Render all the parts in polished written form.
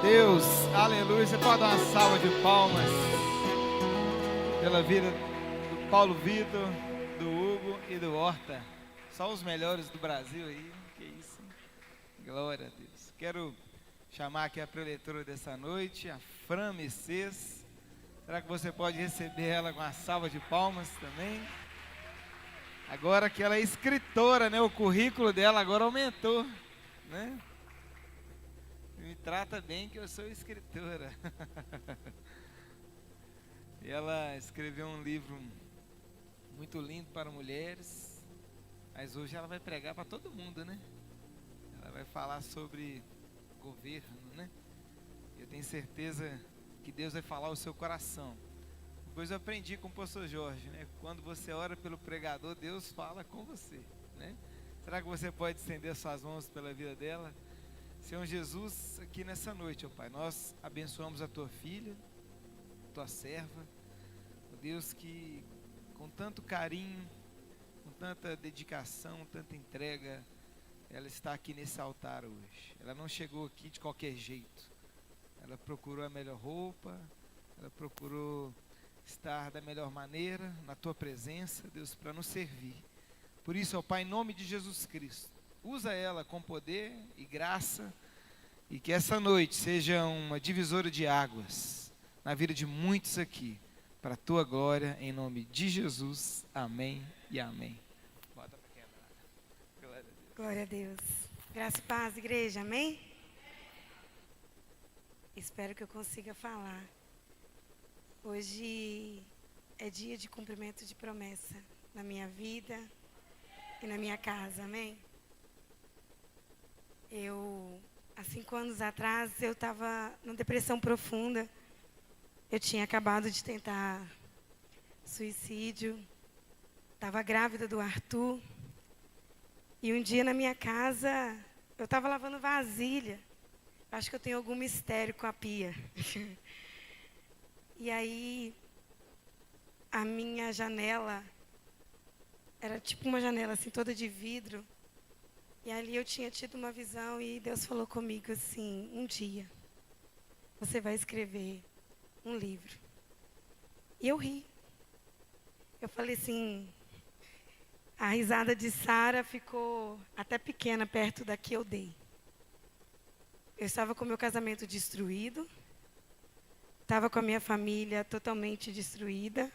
Deus, aleluia. Você pode dar uma salva de palmas pela vida do Paulo Vitor, do Hugo e do Horta. Só os melhores do Brasil aí, que isso, hein? Glória a Deus. Quero chamar aqui a preletora dessa noite, a Fran Mercedes. Será que você pode receber ela com uma salva de palmas também? Agora que ela é escritora, né? O currículo dela agora aumentou, né? Me trata bem que eu sou escritora. E ela escreveu um livro muito lindo para mulheres, mas hoje ela vai pregar para todo mundo, né? Ela vai falar sobre governo, né? Eu tenho certeza que Deus vai falar o seu coração. Depois eu aprendi com o pastor Jorge, né? Quando você ora pelo pregador, Deus fala com você, né? Será que você pode estender suas mãos pela vida dela? Senhor Jesus, aqui nessa noite, ó Pai, nós abençoamos a Tua filha, a Tua serva, ó Deus, que com tanto carinho, com tanta dedicação, tanta entrega, ela está aqui nesse altar hoje. Ela não chegou aqui de qualquer jeito, ela procurou a melhor roupa, ela procurou estar da melhor maneira na Tua presença, Deus, para nos servir. Por isso, ó Pai, em nome de Jesus Cristo, usa ela com poder e graça, e que essa noite seja uma divisora de águas na vida de muitos aqui, para a Tua glória, em nome de Jesus. Amém e amém. Bota para quebrar. Glória a Deus. Glória a Deus. Graça e paz, igreja, amém? Espero que eu consiga falar. Hoje é dia de cumprimento de promessa na minha vida e na minha casa, amém? Há 5 anos atrás, eu estava numa depressão profunda. Eu tinha acabado de tentar suicídio. Estava grávida do Arthur. E um dia na minha casa, eu estava lavando vasilha. Acho que eu tenho algum mistério com a pia. E aí, a minha janela, era tipo uma janela assim, toda de vidro. E ali eu tinha tido uma visão e Deus falou comigo assim, um dia, você vai escrever um livro. E eu ri. Eu falei assim, a risada de Sara ficou até pequena perto da que eu dei. Eu estava com o meu casamento destruído, estava com a minha família totalmente destruída,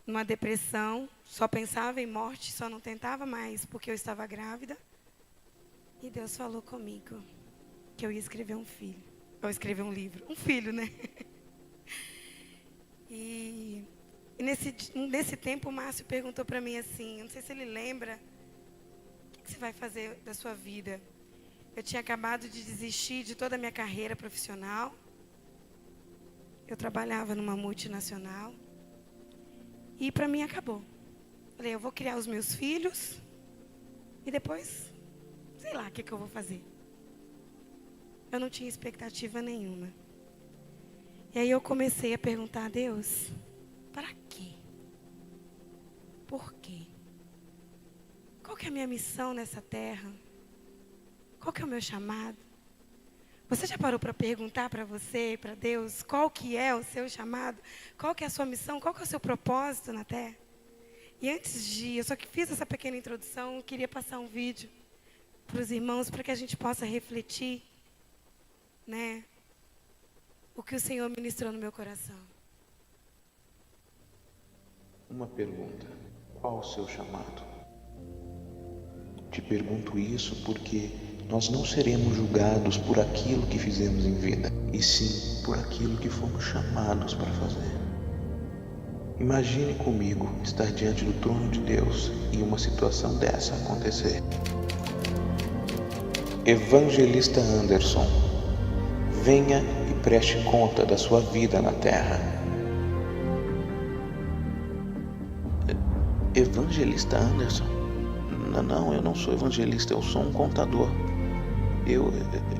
numa depressão, só pensava em morte, só não tentava mais porque eu estava grávida. E Deus falou comigo que eu ia escrever um filho. Ou escrever um livro. Um filho, né? E nesse tempo o Márcio perguntou para mim assim, não sei se ele lembra, o que você vai fazer da sua vida? Eu tinha acabado de desistir de toda a minha carreira profissional. Eu trabalhava numa multinacional. E para mim acabou. Falei, eu vou criar os meus filhos e depois, sei lá o que eu vou fazer. Eu não tinha expectativa nenhuma. E aí eu comecei a perguntar a Deus, para quê? Por quê? Qual que é a minha missão nessa terra? Qual que é o meu chamado? Você já parou para perguntar para você, para Deus, qual que é o seu chamado? Qual que é a sua missão? Qual que é o seu propósito na terra? E antes de, eu só que fiz essa pequena introdução, eu queria passar um vídeo para os irmãos, para que a gente possa refletir, né, o que o Senhor ministrou no meu coração. Uma pergunta: qual o seu chamado? Te pergunto isso porque nós não seremos julgados por aquilo que fizemos em vida, e sim por aquilo que fomos chamados para fazer. Imagine comigo estar diante do trono de Deus e uma situação dessa acontecer. Evangelista Anderson, venha e preste conta da sua vida na terra. Evangelista Anderson? Não, eu não sou evangelista, eu sou um contador.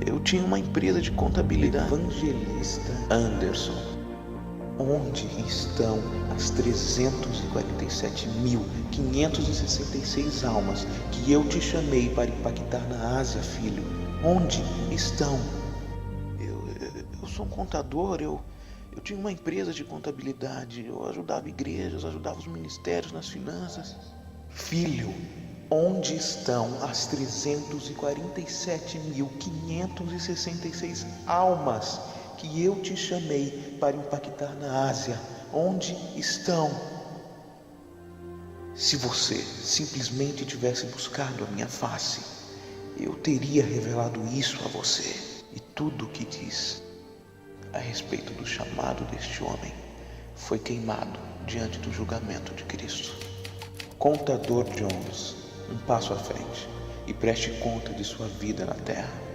Eu tinha uma empresa de contabilidade. Evangelista Anderson, onde estão as 347.566 almas que eu te chamei para impactar na Ásia, filho? Onde estão? sou um contador, eu tinha uma empresa de contabilidade, eu ajudava igrejas, ajudava os ministérios nas finanças. Filho, onde estão as 347.566 almas que eu te chamei para impactar na Ásia? Onde estão? Se você simplesmente tivesse buscado a minha face, eu teria revelado isso a você. E tudo o que diz a respeito do chamado deste homem foi queimado diante do julgamento de Cristo. Contador Jones, um passo à frente e preste conta de sua vida na terra.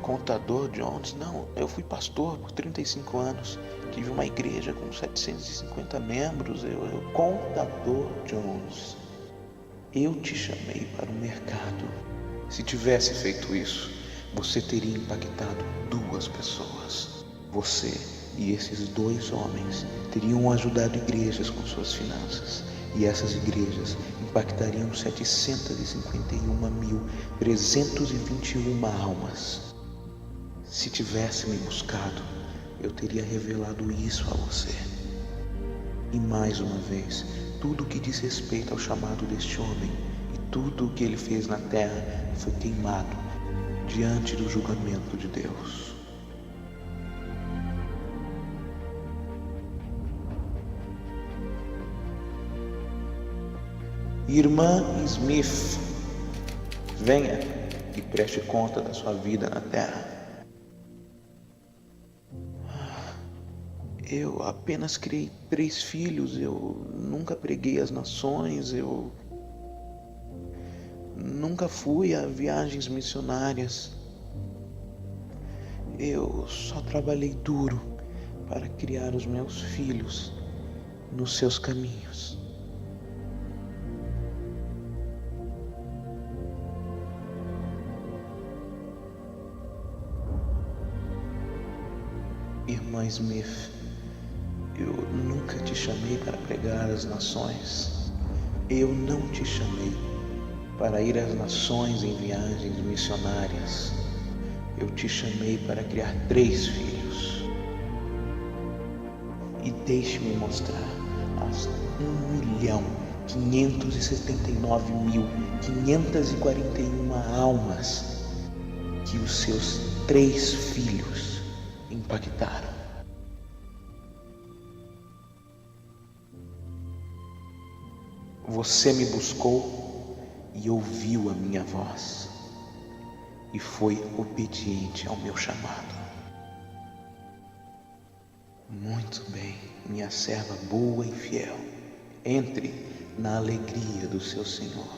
Contador Jones, não, eu fui pastor por 35 anos, tive uma igreja com 750 membros, Contador Jones, eu te chamei para o mercado. Se tivesse feito isso, você teria impactado 2 pessoas. Você e esses 2 homens teriam ajudado igrejas com suas finanças, e essas igrejas impactariam 751.321 almas. Se tivesse me buscado, eu teria revelado isso a você. E mais uma vez, tudo o que diz respeito ao chamado deste homem e tudo o que ele fez na terra foi queimado diante do julgamento de Deus. Irmã Smith, venha e preste conta da sua vida na terra. Eu apenas criei 3 filhos, eu nunca preguei às nações, eu nunca fui a viagens missionárias. Eu só trabalhei duro para criar os meus filhos nos seus caminhos. Irmã Smith, eu nunca te chamei para pregar às nações. Eu não te chamei para ir às nações em viagens missionárias. Eu te chamei para criar 3 filhos. E deixe-me mostrar as 1.579.541 almas que os seus 3 filhos impactaram. Você me buscou e ouviu a minha voz e foi obediente ao meu chamado. Muito bem, minha serva boa e fiel, entre na alegria do seu Senhor.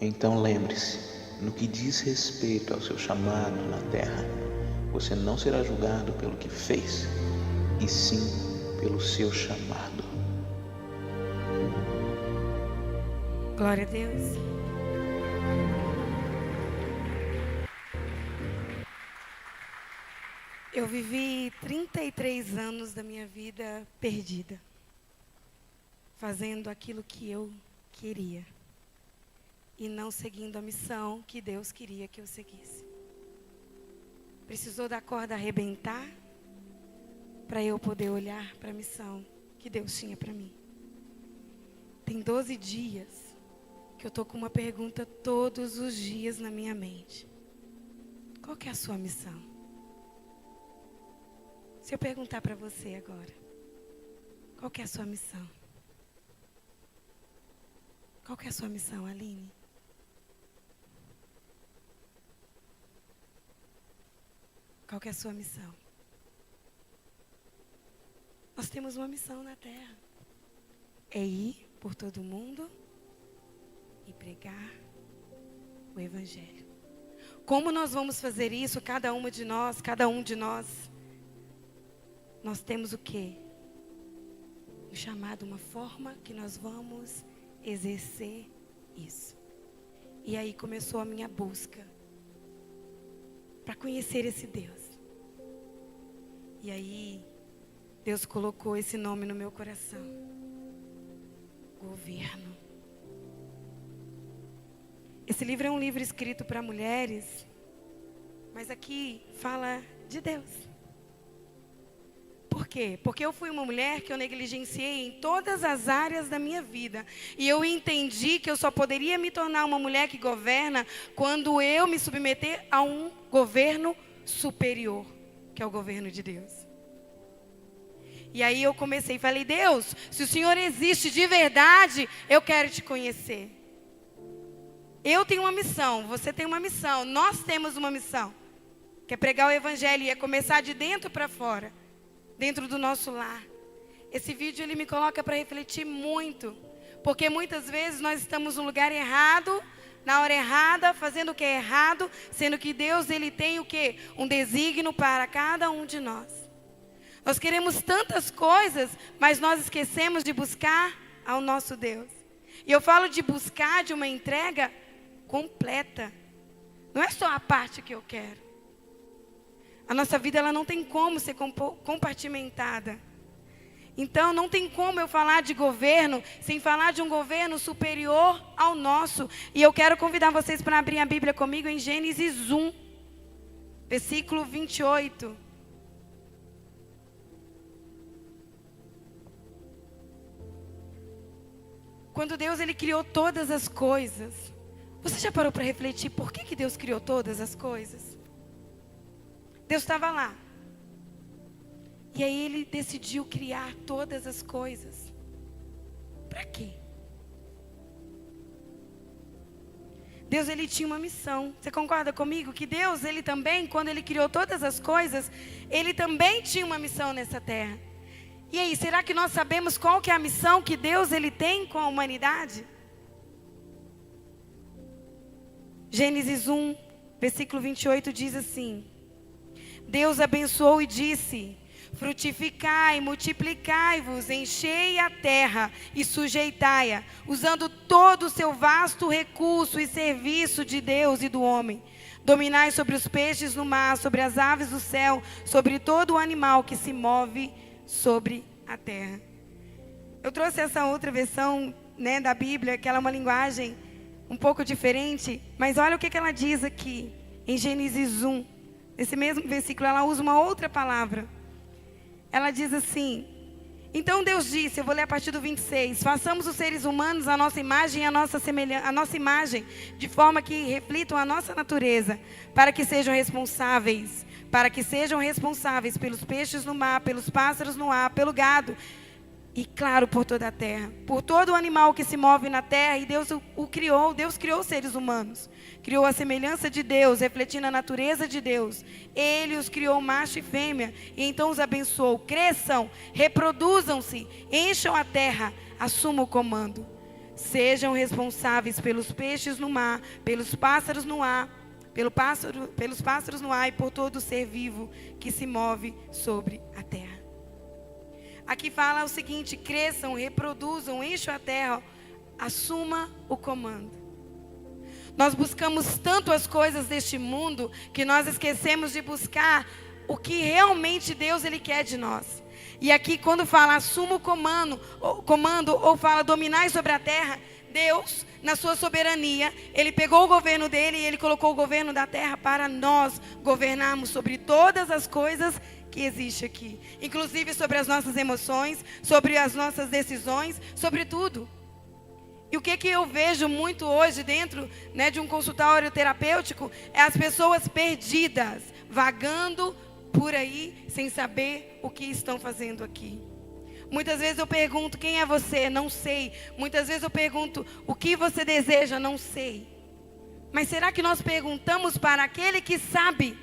Então lembre-se, no que diz respeito ao seu chamado na terra, você não será julgado pelo que fez, e sim pelo seu chamado. Glória a Deus. Eu vivi 33 anos da minha vida perdida, fazendo aquilo que eu queria e não seguindo a missão que Deus queria que eu seguisse. Precisou da corda arrebentar para eu poder olhar para a missão que Deus tinha para mim. Tem 12 dias que eu estou com uma pergunta todos os dias na minha mente. Qual que é a sua missão? Se eu perguntar para você agora, qual que é a sua missão? Qual que é a sua missão, Aline? Qual que é a sua missão? Nós temos uma missão na terra. É ir por todo mundo e pregar o Evangelho. Como nós vamos fazer isso? Cada um de nós, nós temos o quê? Um chamado, uma forma que nós vamos exercer isso. E aí começou a minha busca para conhecer esse Deus. E aí Deus colocou esse nome no meu coração: governo. Esse livro é um livro escrito para mulheres, mas aqui fala de Deus. Por quê? Porque eu fui uma mulher que eu negligenciei em todas as áreas da minha vida. E eu entendi que eu só poderia me tornar uma mulher que governa quando eu me submeter a um governo superior, que é o governo de Deus. E aí eu comecei e falei, Deus, se o Senhor existe de verdade, eu quero te conhecer. Eu tenho uma missão, você tem uma missão, nós temos uma missão, que é pregar o Evangelho e é começar de dentro para fora. Dentro do nosso lar. Esse vídeo ele me coloca para refletir muito, porque muitas vezes nós estamos no lugar errado, na hora errada, fazendo o que é errado, sendo que Deus ele tem o quê? Um desígnio para cada um de nós. Nós queremos tantas coisas, mas nós esquecemos de buscar ao nosso Deus. E eu falo de buscar, de uma entrega completa. Não é só a parte que eu quero. A nossa vida ela não tem como ser compartimentada. Então, não tem como eu falar de governo sem falar de um governo superior ao nosso. E eu quero convidar vocês para abrir a Bíblia comigo em Gênesis 1, versículo 28. Quando Deus ele criou todas as coisas, você já parou para refletir por que Deus criou todas as coisas? Deus estava lá. E aí ele decidiu criar todas as coisas. Para quê? Deus ele tinha uma missão. Você concorda comigo que Deus ele também, quando ele criou todas as coisas, ele também tinha uma missão nessa terra. E aí, será que nós sabemos qual que é a missão que Deus ele tem com a humanidade? Gênesis 1, versículo 28 diz assim: Deus abençoou e disse: frutificai, multiplicai-vos, enchei a terra e sujeitai-a, usando todo o seu vasto recurso e serviço de Deus e do homem. Dominai sobre os peixes no mar, sobre as aves do céu, sobre todo o animal que se move sobre a terra. Eu trouxe essa outra versão, da Bíblia, que ela é uma linguagem um pouco diferente, mas olha o que ela diz aqui, em Gênesis 1. Nesse mesmo versículo, ela usa uma outra palavra. Ela diz assim: então Deus disse, eu vou ler a partir do 26, façamos os seres humanos a nossa imagem e a nossa imagem, de forma que reflitam a nossa natureza, para que sejam responsáveis pelos peixes no mar, pelos pássaros no ar, pelo gado, e claro, por toda a terra, por todo o animal que se move na terra. E Deus o criou, Deus criou os seres humanos, criou a semelhança de Deus, refletindo a natureza de Deus. Ele os criou macho e fêmea, e então os abençoou. Cresçam, reproduzam-se, encham a terra, assumam o comando. Sejam responsáveis pelos peixes no mar, pelos pássaros no ar, pelos pássaros no ar e por todo ser vivo que se move sobre a terra. Aqui fala o seguinte: cresçam, reproduzam, encham a terra, assuma o comando. Nós buscamos tanto as coisas deste mundo que nós esquecemos de buscar o que realmente Deus ele quer de nós. E aqui quando fala assuma o comando ou fala dominai sobre a terra, Deus, na sua soberania, ele pegou o governo dele e ele colocou o governo da terra para nós governarmos sobre todas as coisas que existe aqui, inclusive sobre as nossas emoções, sobre as nossas decisões, sobre tudo. E o que eu vejo muito hoje dentro, de um consultório terapêutico é as pessoas perdidas, vagando por aí sem saber o que estão fazendo aqui. Muitas vezes eu pergunto: quem é você? Não sei. Muitas vezes eu pergunto: o que você deseja? Não sei. Mas será que nós perguntamos para aquele que sabe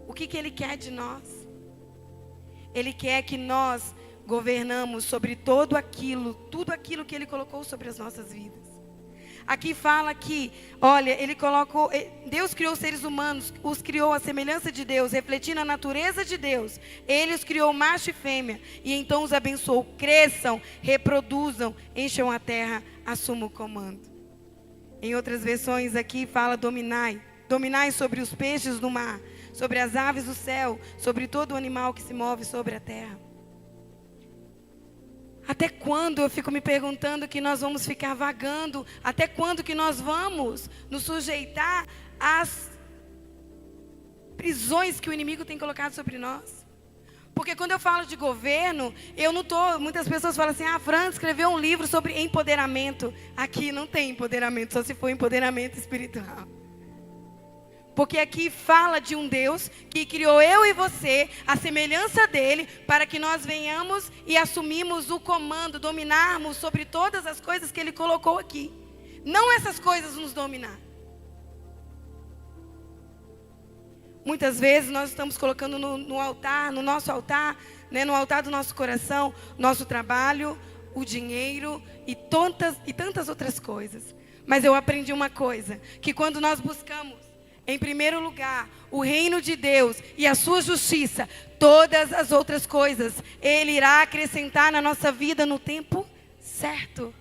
o que ele quer de nós? Ele quer que nós governamos sobre tudo aquilo que ele colocou sobre as nossas vidas. Aqui fala que, olha, Deus criou os seres humanos, os criou à semelhança de Deus, refletindo a natureza de Deus. Ele os criou macho e fêmea, e então os abençoou. Cresçam, reproduzam, encham a terra, assumam o comando. Em outras versões aqui fala dominai. Dominai sobre os peixes do mar, sobre as aves do céu, sobre todo o animal que se move sobre a terra. Até quando, eu fico me perguntando, que nós vamos ficar vagando? Até quando que nós vamos nos sujeitar às prisões que o inimigo tem colocado sobre nós? Porque quando eu falo de governo, eu não estou... Muitas pessoas falam assim, a Fran escreveu um livro sobre empoderamento. Aqui não tem empoderamento, só se for empoderamento espiritual. Porque aqui fala de um Deus que criou eu e você, a semelhança dele, para que nós venhamos e assumimos o comando, dominarmos sobre todas as coisas que ele colocou aqui. Não essas coisas nos dominar. Muitas vezes nós estamos colocando no altar, no nosso altar, né, no altar do nosso coração, nosso trabalho, o dinheiro e tantas outras coisas. Mas eu aprendi uma coisa, que quando nós buscamos, em primeiro lugar, o reino de Deus e a sua justiça, todas as outras coisas, Ele irá acrescentar na nossa vida no tempo certo.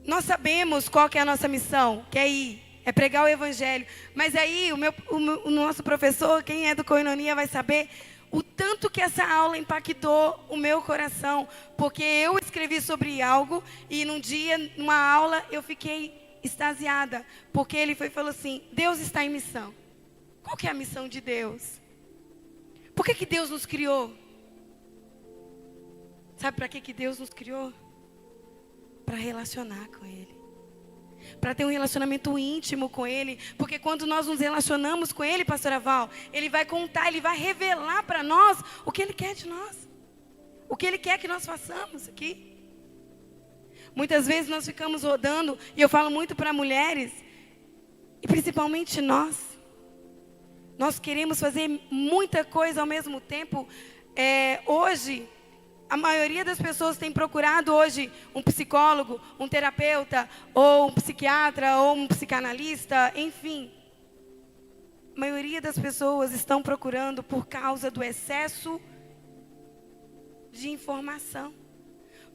Nós sabemos qual que é a nossa missão, que é ir, é pregar o Evangelho. Mas aí, o nosso professor, quem é do Koinonia vai saber o tanto que essa aula impactou o meu coração. Porque eu escrevi sobre algo e num dia, numa aula, eu fiquei extasiada, porque ele falou assim, Deus está em missão. Qual que é a missão de Deus? Por que Deus nos criou? Sabe para que Deus nos criou? Para relacionar com Ele. Para ter um relacionamento íntimo com Ele. Porque quando nós nos relacionamos com Ele, pastora Val, Ele vai contar, Ele vai revelar para nós o que Ele quer de nós. O que Ele quer que nós façamos aqui. Muitas vezes nós ficamos rodando, e eu falo muito para mulheres, e principalmente nós. Nós queremos fazer muita coisa ao mesmo tempo. Hoje, a maioria das pessoas tem procurado hoje um psicólogo, um terapeuta, ou um psiquiatra, ou um psicanalista, enfim. A maioria das pessoas estão procurando por causa do excesso de informação.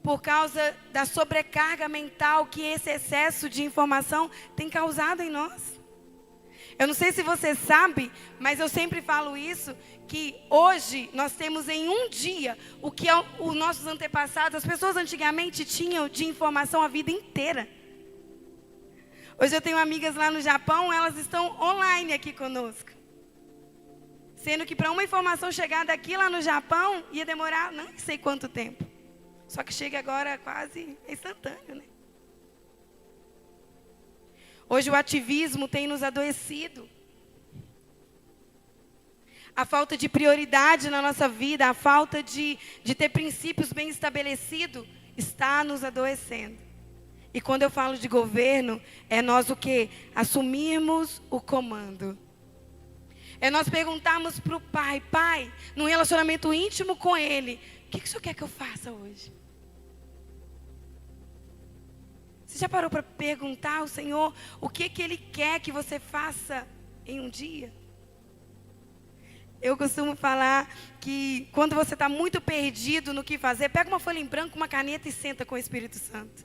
Por causa da sobrecarga mental que esse excesso de informação tem causado em nós. Eu não sei se você sabe, mas eu sempre falo isso, que hoje nós temos em um dia o que os nossos antepassados, as pessoas antigamente tinham de informação a vida inteira. Hoje eu tenho amigas lá no Japão, elas estão online aqui conosco. Sendo que para uma informação chegar daqui lá no Japão, ia demorar não sei quanto tempo. Só que chega agora quase instantâneo, né? Hoje o ativismo tem nos adoecido. A falta de prioridade na nossa vida, a falta de ter princípios bem estabelecidos, está nos adoecendo. E quando eu falo de governo, é nós o quê? Assumirmos o comando. É nós perguntarmos para o Pai, Pai, num relacionamento íntimo com Ele, o que o Senhor quer que eu faça hoje? Você já parou para perguntar ao Senhor o que Ele quer que você faça em um dia? Eu costumo falar que quando você está muito perdido no que fazer, pega uma folha em branco, uma caneta e senta com o Espírito Santo.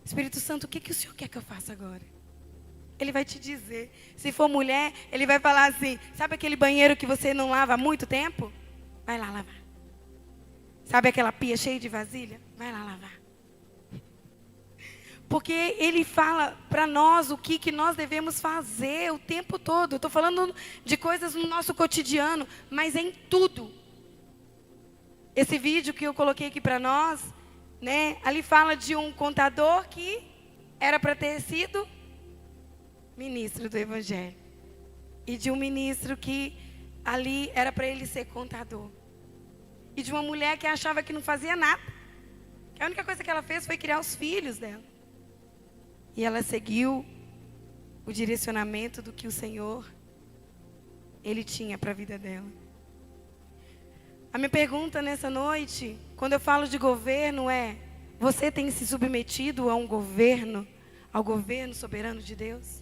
Espírito Santo, o que o Senhor quer que eu faça agora? Ele vai te dizer. Se for mulher, Ele vai falar assim, sabe aquele banheiro que você não lava há muito tempo? Vai lá lavar. Sabe aquela pia cheia de vasilha? Vai lá lavar. Porque Ele fala para nós o que nós devemos fazer o tempo todo. Eu estou falando de coisas no nosso cotidiano, mas em tudo. Esse vídeo que eu coloquei aqui para nós, né, ali fala de um contador que era para ter sido ministro do Evangelho. E de um ministro que ali era para ele ser contador. E de uma mulher que achava que não fazia nada. Que a única coisa que ela fez foi criar os filhos dela. E ela seguiu o direcionamento do que o Senhor, Ele tinha para a vida dela. A minha pergunta nessa noite, quando eu falo de governo, é: você tem se submetido a um governo, ao governo soberano de Deus?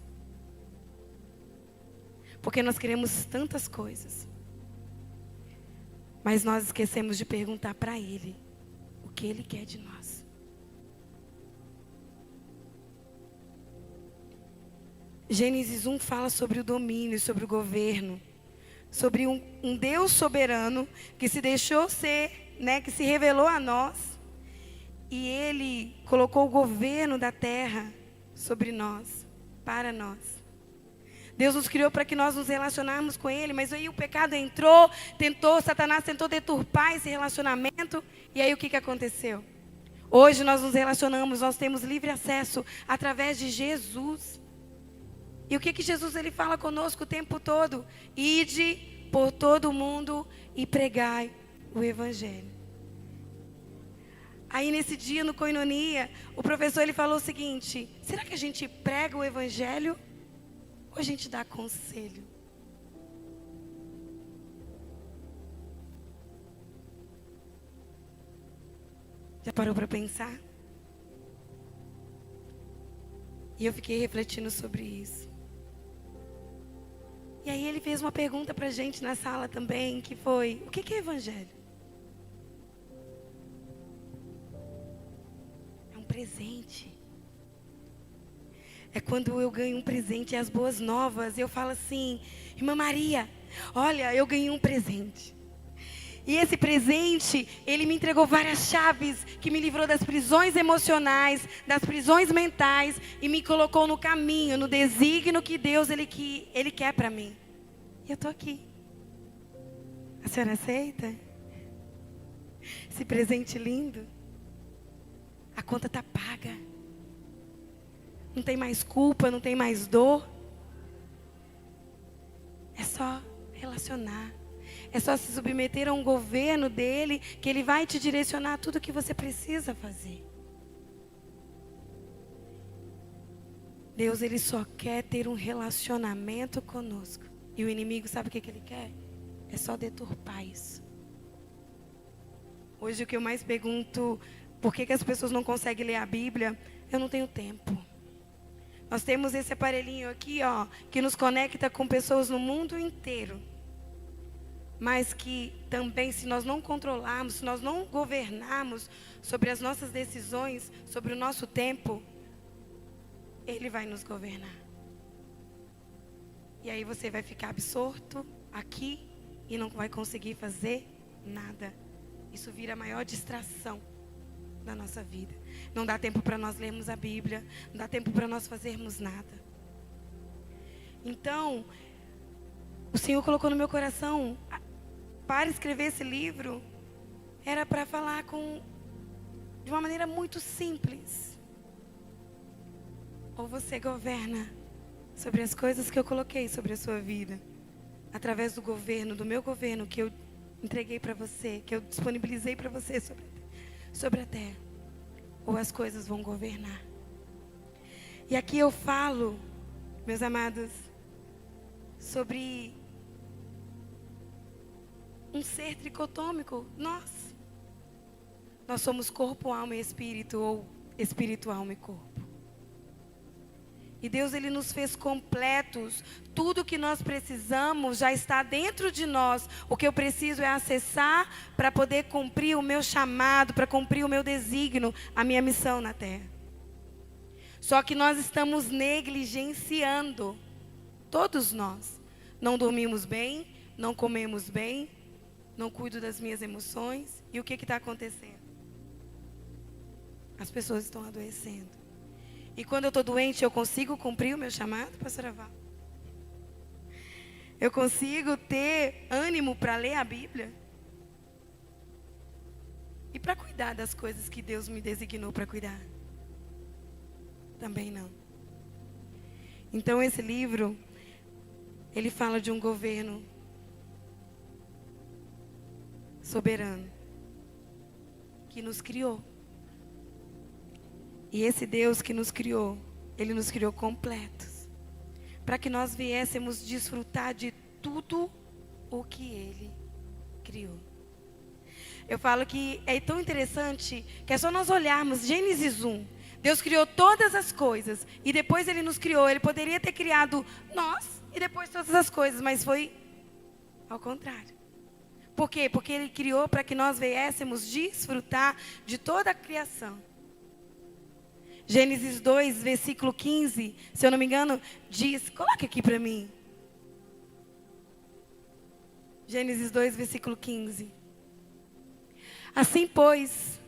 Porque nós queremos tantas coisas, mas nós esquecemos de perguntar para Ele o que Ele quer de nós. Gênesis 1 fala sobre o domínio, sobre o governo, sobre um Deus soberano que se deixou ser, né, que se revelou a nós, e Ele colocou o governo da terra sobre nós, para nós. Deus nos criou para que nós nos relacionarmos com Ele, mas aí o pecado entrou, Satanás tentou deturpar esse relacionamento, e aí o que aconteceu? Hoje nós nos relacionamos, nós temos livre acesso através de Jesus. E o que Jesus ele fala conosco o tempo todo? Ide por todo o mundo e pregai o Evangelho. Aí nesse dia no Koinonia, o professor ele falou o seguinte: será que a gente prega o Evangelho ou a gente dá conselho? Já parou para pensar? E eu fiquei refletindo sobre isso. E aí ele fez uma pergunta para a gente na sala também, que foi: o que é Evangelho? É um presente. É quando eu ganho um presente, as boas novas, eu falo assim: irmã Maria, olha, eu ganhei um presente. E esse presente, ele me entregou várias chaves, que me livrou das prisões emocionais, das prisões mentais, e me colocou no caminho, no desígnio que Deus ele quer para mim. E eu estou aqui. A senhora aceita? Esse presente lindo? A conta está paga. Não tem mais culpa, não tem mais dor. É só relacionar. É só se submeter a um governo dele, que ele vai te direcionar tudo o que você precisa fazer. Deus, ele só quer ter um relacionamento conosco. E o inimigo, sabe o que ele quer? É só deturpar isso. Hoje o que eu mais pergunto, por que as pessoas não conseguem ler a Bíblia? Eu não tenho tempo. Nós temos esse aparelhinho aqui, ó, que nos conecta com pessoas no mundo inteiro. Mas que também, se nós não controlarmos, se nós não governarmos sobre as nossas decisões, sobre o nosso tempo, Ele vai nos governar. E aí você vai ficar absorto aqui e não vai conseguir fazer nada. Isso vira a maior distração da nossa vida. Não dá tempo para nós lermos a Bíblia, não dá tempo para nós fazermos nada. Então, o Senhor colocou no meu coração, para escrever esse livro, era para falar de uma maneira muito simples. Ou você governa sobre as coisas que eu coloquei sobre a sua vida, através do governo, do meu governo, que eu entreguei para você, que eu disponibilizei para você sobre a terra. Ou as coisas vão governar. E aqui eu falo, meus amados, sobre um ser tricotômico, nós somos corpo, alma e espírito, ou espírito, alma e corpo. E Deus, ele nos fez completos. Tudo que nós precisamos já está dentro de nós. O que eu preciso é acessar para poder cumprir o meu chamado, para cumprir o meu desígnio, a minha missão na terra. Só que nós estamos negligenciando, todos nós. Não dormimos bem, não comemos bem, não cuido das minhas emoções. E o que está acontecendo? As pessoas estão adoecendo. E quando eu estou doente, eu consigo cumprir o meu chamado, pastora Val? Eu consigo ter ânimo para ler a Bíblia? E para cuidar das coisas que Deus me designou para cuidar? Também não. Então esse livro, ele fala de um governo soberano que nos criou. E esse Deus que nos criou, Ele nos criou completos, para que nós viéssemos desfrutar de tudo o que Ele criou. Eu falo que é tão interessante que é só nós olharmos Gênesis 1. Deus criou todas as coisas e depois Ele nos criou. Ele poderia ter criado nós e depois todas as coisas, mas foi ao contrário. Por quê? Porque Ele criou para que nós viéssemos desfrutar de toda a criação. Gênesis 2, versículo 15, se eu não me engano, diz, coloca aqui para mim. Gênesis 2, versículo 15. Assim, pois,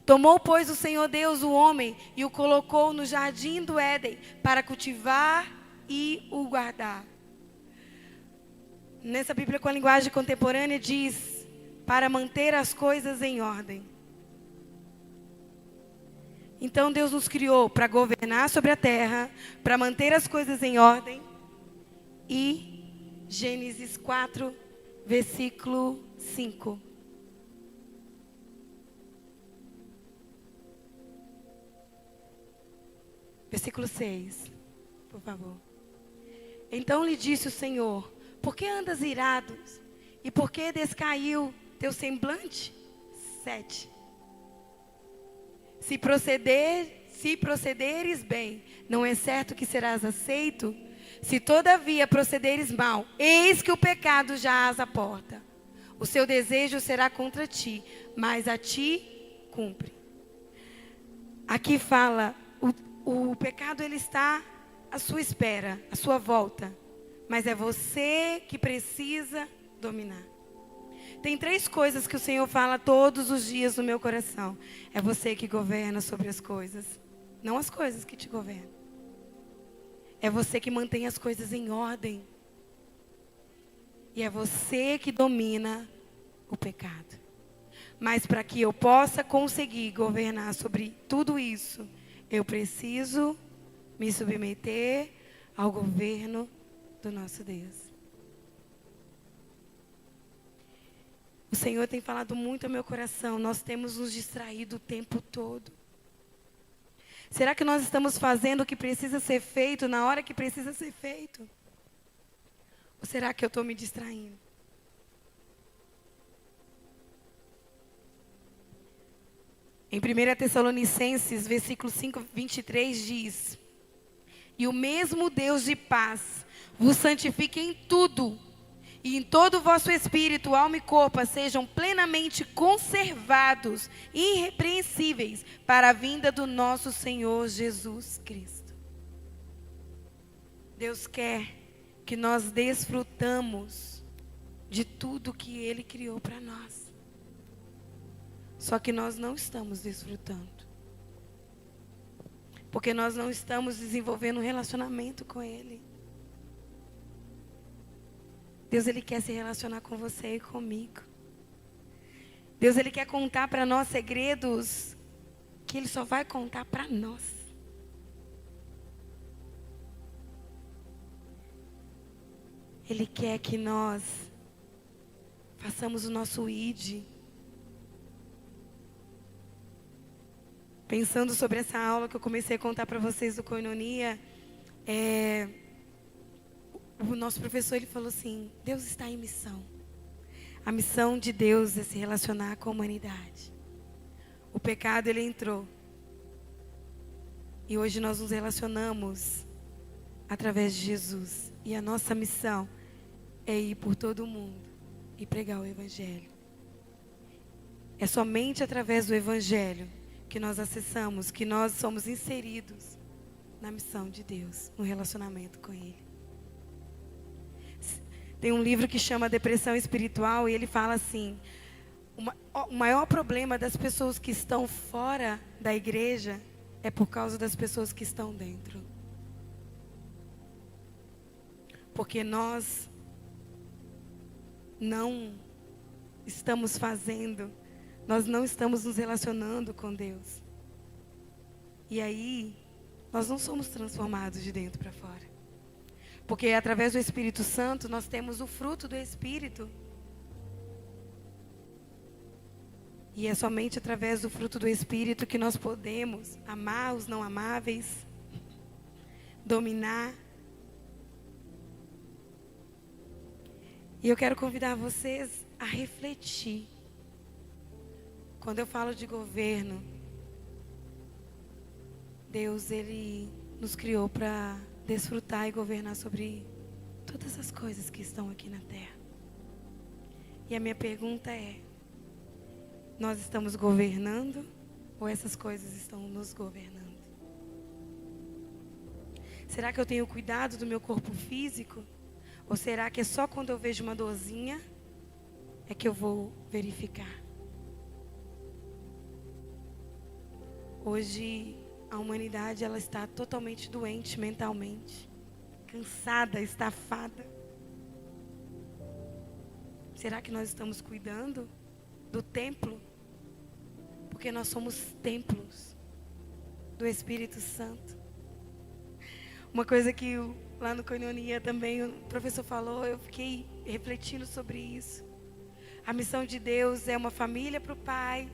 tomou, pois, o Senhor Deus o homem e o colocou no jardim do Éden para cultivar e o guardar. Nessa Bíblia com a linguagem contemporânea diz, para manter as coisas em ordem. Então Deus nos criou para governar sobre a terra, para manter as coisas em ordem. E Gênesis 4, versículo 5. Versículo 6, por favor. Então lhe disse o Senhor, por que andas irado? E por que descaiu teu semblante? 7. Se procederes bem, não é certo que serás aceito? Se todavia procederes mal, eis que o pecado já as porta. O seu desejo será contra ti, mas a ti cumpre. Aqui fala, o pecado ele está à sua espera, à sua volta. Mas é você que precisa dominar. Tem 3 coisas que o Senhor fala todos os dias no meu coração. É você que governa sobre as coisas, não as coisas que te governam. É você que mantém as coisas em ordem. E é você que domina o pecado. Mas para que eu possa conseguir governar sobre tudo isso, eu preciso me submeter ao governo do nosso Deus. O Senhor tem falado muito ao meu coração. Nós temos nos distraído o tempo todo. Será que nós estamos fazendo o que precisa ser feito na hora que precisa ser feito? Ou será que eu estou me distraindo? Em 1 Tessalonicenses, versículo 5, 23 diz: E o mesmo Deus de paz vos santifique em tudo, e em todo o vosso espírito, alma e corpo sejam plenamente conservados, irrepreensíveis, para a vinda do nosso Senhor Jesus Cristo. Deus quer que nós desfrutamos de tudo que Ele criou para nós. Só que nós não estamos desfrutando. Porque nós não estamos desenvolvendo um relacionamento com Ele. Deus, Ele quer se relacionar com você e comigo. Deus, Ele quer contar para nós segredos que Ele só vai contar para nós. Ele quer que nós façamos o nosso ID. Pensando sobre essa aula que eu comecei a contar para vocês do Koinonia, o nosso professor ele falou assim, Deus está em missão. A missão de Deus é se relacionar com a humanidade. O pecado ele entrou. E hoje nós nos relacionamos através de Jesus. E a nossa missão é ir por todo o mundo e pregar o Evangelho. É somente através do Evangelho que nós acessamos, que nós somos inseridos na missão de Deus, no relacionamento com Ele. Tem um livro que chama Depressão Espiritual e ele fala assim, o maior problema das pessoas que estão fora da igreja é por causa das pessoas que estão dentro. Porque nós não estamos fazendo, nós não estamos nos relacionando com Deus. E aí, nós não somos transformados de dentro para fora. Porque através do Espírito Santo, nós temos o fruto do Espírito. E é somente através do fruto do Espírito que nós podemos amar os não amáveis, dominar. E eu quero convidar vocês a refletir. Quando eu falo de governo, Deus, Ele nos criou para desfrutar e governar sobre todas as coisas que estão aqui na terra. E a minha pergunta é, nós estamos governando ou essas coisas estão nos governando? Será que eu tenho cuidado do meu corpo físico? Ou será que é só quando eu vejo uma dorzinha é que eu vou verificar? Hoje a humanidade ela está totalmente doente mentalmente, cansada, estafada. Será que nós estamos cuidando do templo? Porque nós somos templos do Espírito Santo. Uma coisa que lá no Coinonia também o professor falou, eu fiquei refletindo sobre isso. A missão de Deus é uma família para o pai,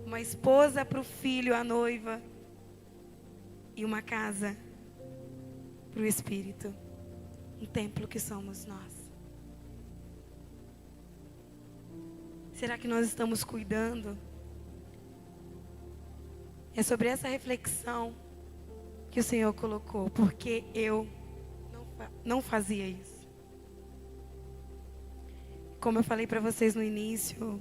uma esposa para o filho, a noiva, e uma casa para o Espírito. Um templo que somos nós. Será que nós estamos cuidando? É sobre essa reflexão que o Senhor colocou, porque eu não fazia isso. Como eu falei para vocês no início,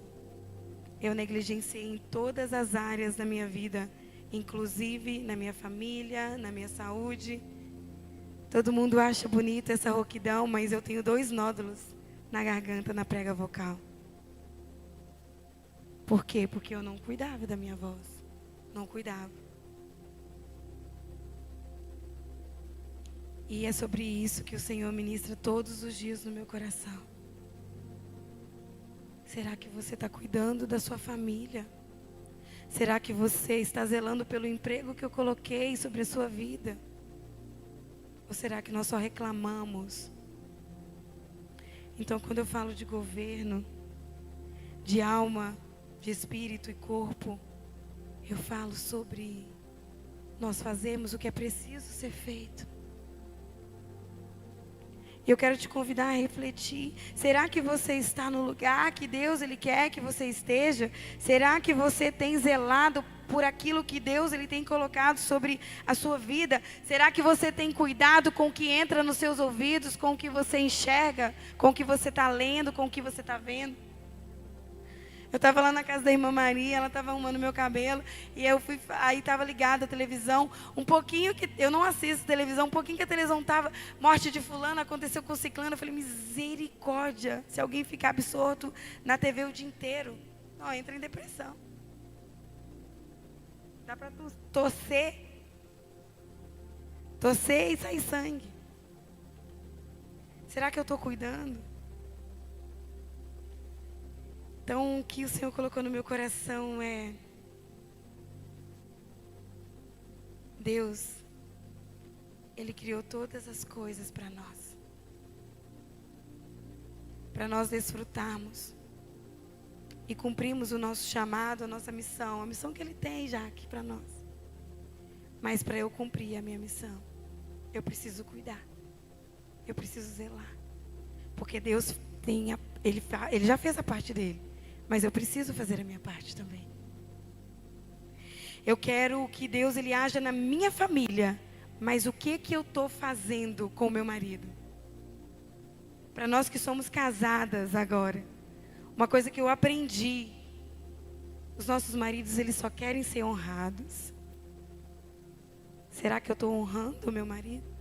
eu negligenciei em todas as áreas da minha vida, inclusive na minha família, na minha saúde. Todo mundo acha bonita essa rouquidão, mas eu tenho 2 nódulos na garganta, na prega vocal. Por quê? Porque eu não cuidava da minha voz. Não cuidava. E é sobre isso que o Senhor ministra todos os dias no meu coração. Será que você está cuidando da sua família? Será que você está zelando pelo emprego que eu coloquei sobre a sua vida? Ou será que nós só reclamamos? Então, quando eu falo de governo, de alma, de espírito e corpo, eu falo sobre nós fazermos o que é preciso ser feito. Eu quero te convidar a refletir. Será que você está no lugar que Deus ele quer que você esteja? Será que você tem zelado por aquilo que Deus ele tem colocado sobre a sua vida? Será que você tem cuidado com o que entra nos seus ouvidos, com o que você enxerga, com o que você está lendo, com o que você está vendo? Eu estava lá na casa da irmã Maria, ela estava arrumando meu cabelo, e eu fui, aí estava ligada a televisão, um pouquinho que, eu não assisto televisão, um pouquinho que a televisão estava, morte de fulano, aconteceu com ciclano, eu falei, misericórdia, se alguém ficar absorto na TV o dia inteiro, não, entra em depressão. Dá para torcer e sair sangue. Será que eu estou cuidando? Então, o que o Senhor colocou no meu coração é: Deus, Ele criou todas as coisas para nós desfrutarmos e cumprirmos o nosso chamado, a nossa missão, a missão que Ele tem já aqui para nós. Mas para eu cumprir a minha missão, eu preciso cuidar, eu preciso zelar, porque Deus tem Ele já fez a parte dele. Mas eu preciso fazer a minha parte também. Eu quero que Deus ele haja na minha família. Mas o que eu estou fazendo com o meu marido? Para nós que somos casadas agora. Uma coisa que eu aprendi. Os nossos maridos eles só querem ser honrados. Será que eu estou honrando o meu marido?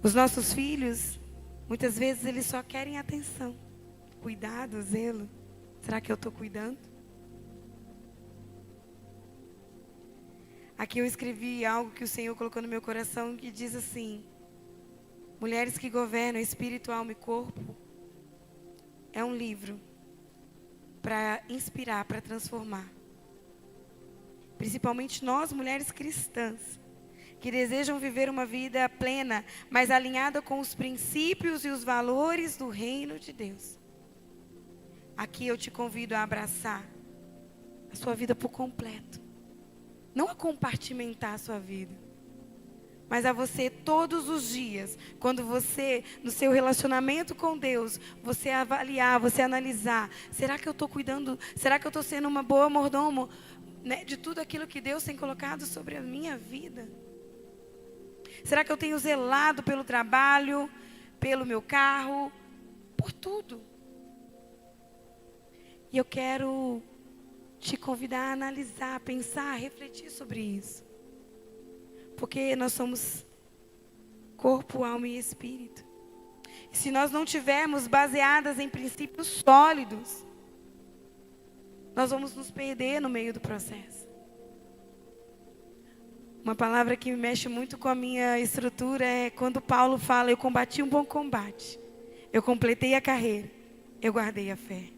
Os nossos filhos, muitas vezes eles só querem atenção. Cuidado, zelo. Será que eu estou cuidando? Aqui eu escrevi algo que o Senhor colocou no meu coração que diz assim: Mulheres que governam espírito, alma e corpo. É um livro para inspirar, para transformar. Principalmente nós, mulheres cristãs, que desejam viver uma vida plena, mas alinhada com os princípios e os valores do reino de Deus. Aqui eu te convido a abraçar a sua vida por completo. Não a compartimentar a sua vida, mas a você todos os dias, quando você, no seu relacionamento com Deus, você avaliar, você analisar, será que eu estou cuidando, será que eu estou sendo uma boa mordomo, né, de tudo aquilo que Deus tem colocado sobre a minha vida? Será que eu tenho zelado pelo trabalho, pelo meu carro, por tudo? E eu quero te convidar a analisar, a pensar, a refletir sobre isso. Porque nós somos corpo, alma e espírito. E se nós não tivermos baseadas em princípios sólidos, nós vamos nos perder no meio do processo. Uma palavra que mexe muito com a minha estrutura é quando Paulo fala: eu combati um bom combate, eu completei a carreira, eu guardei a fé.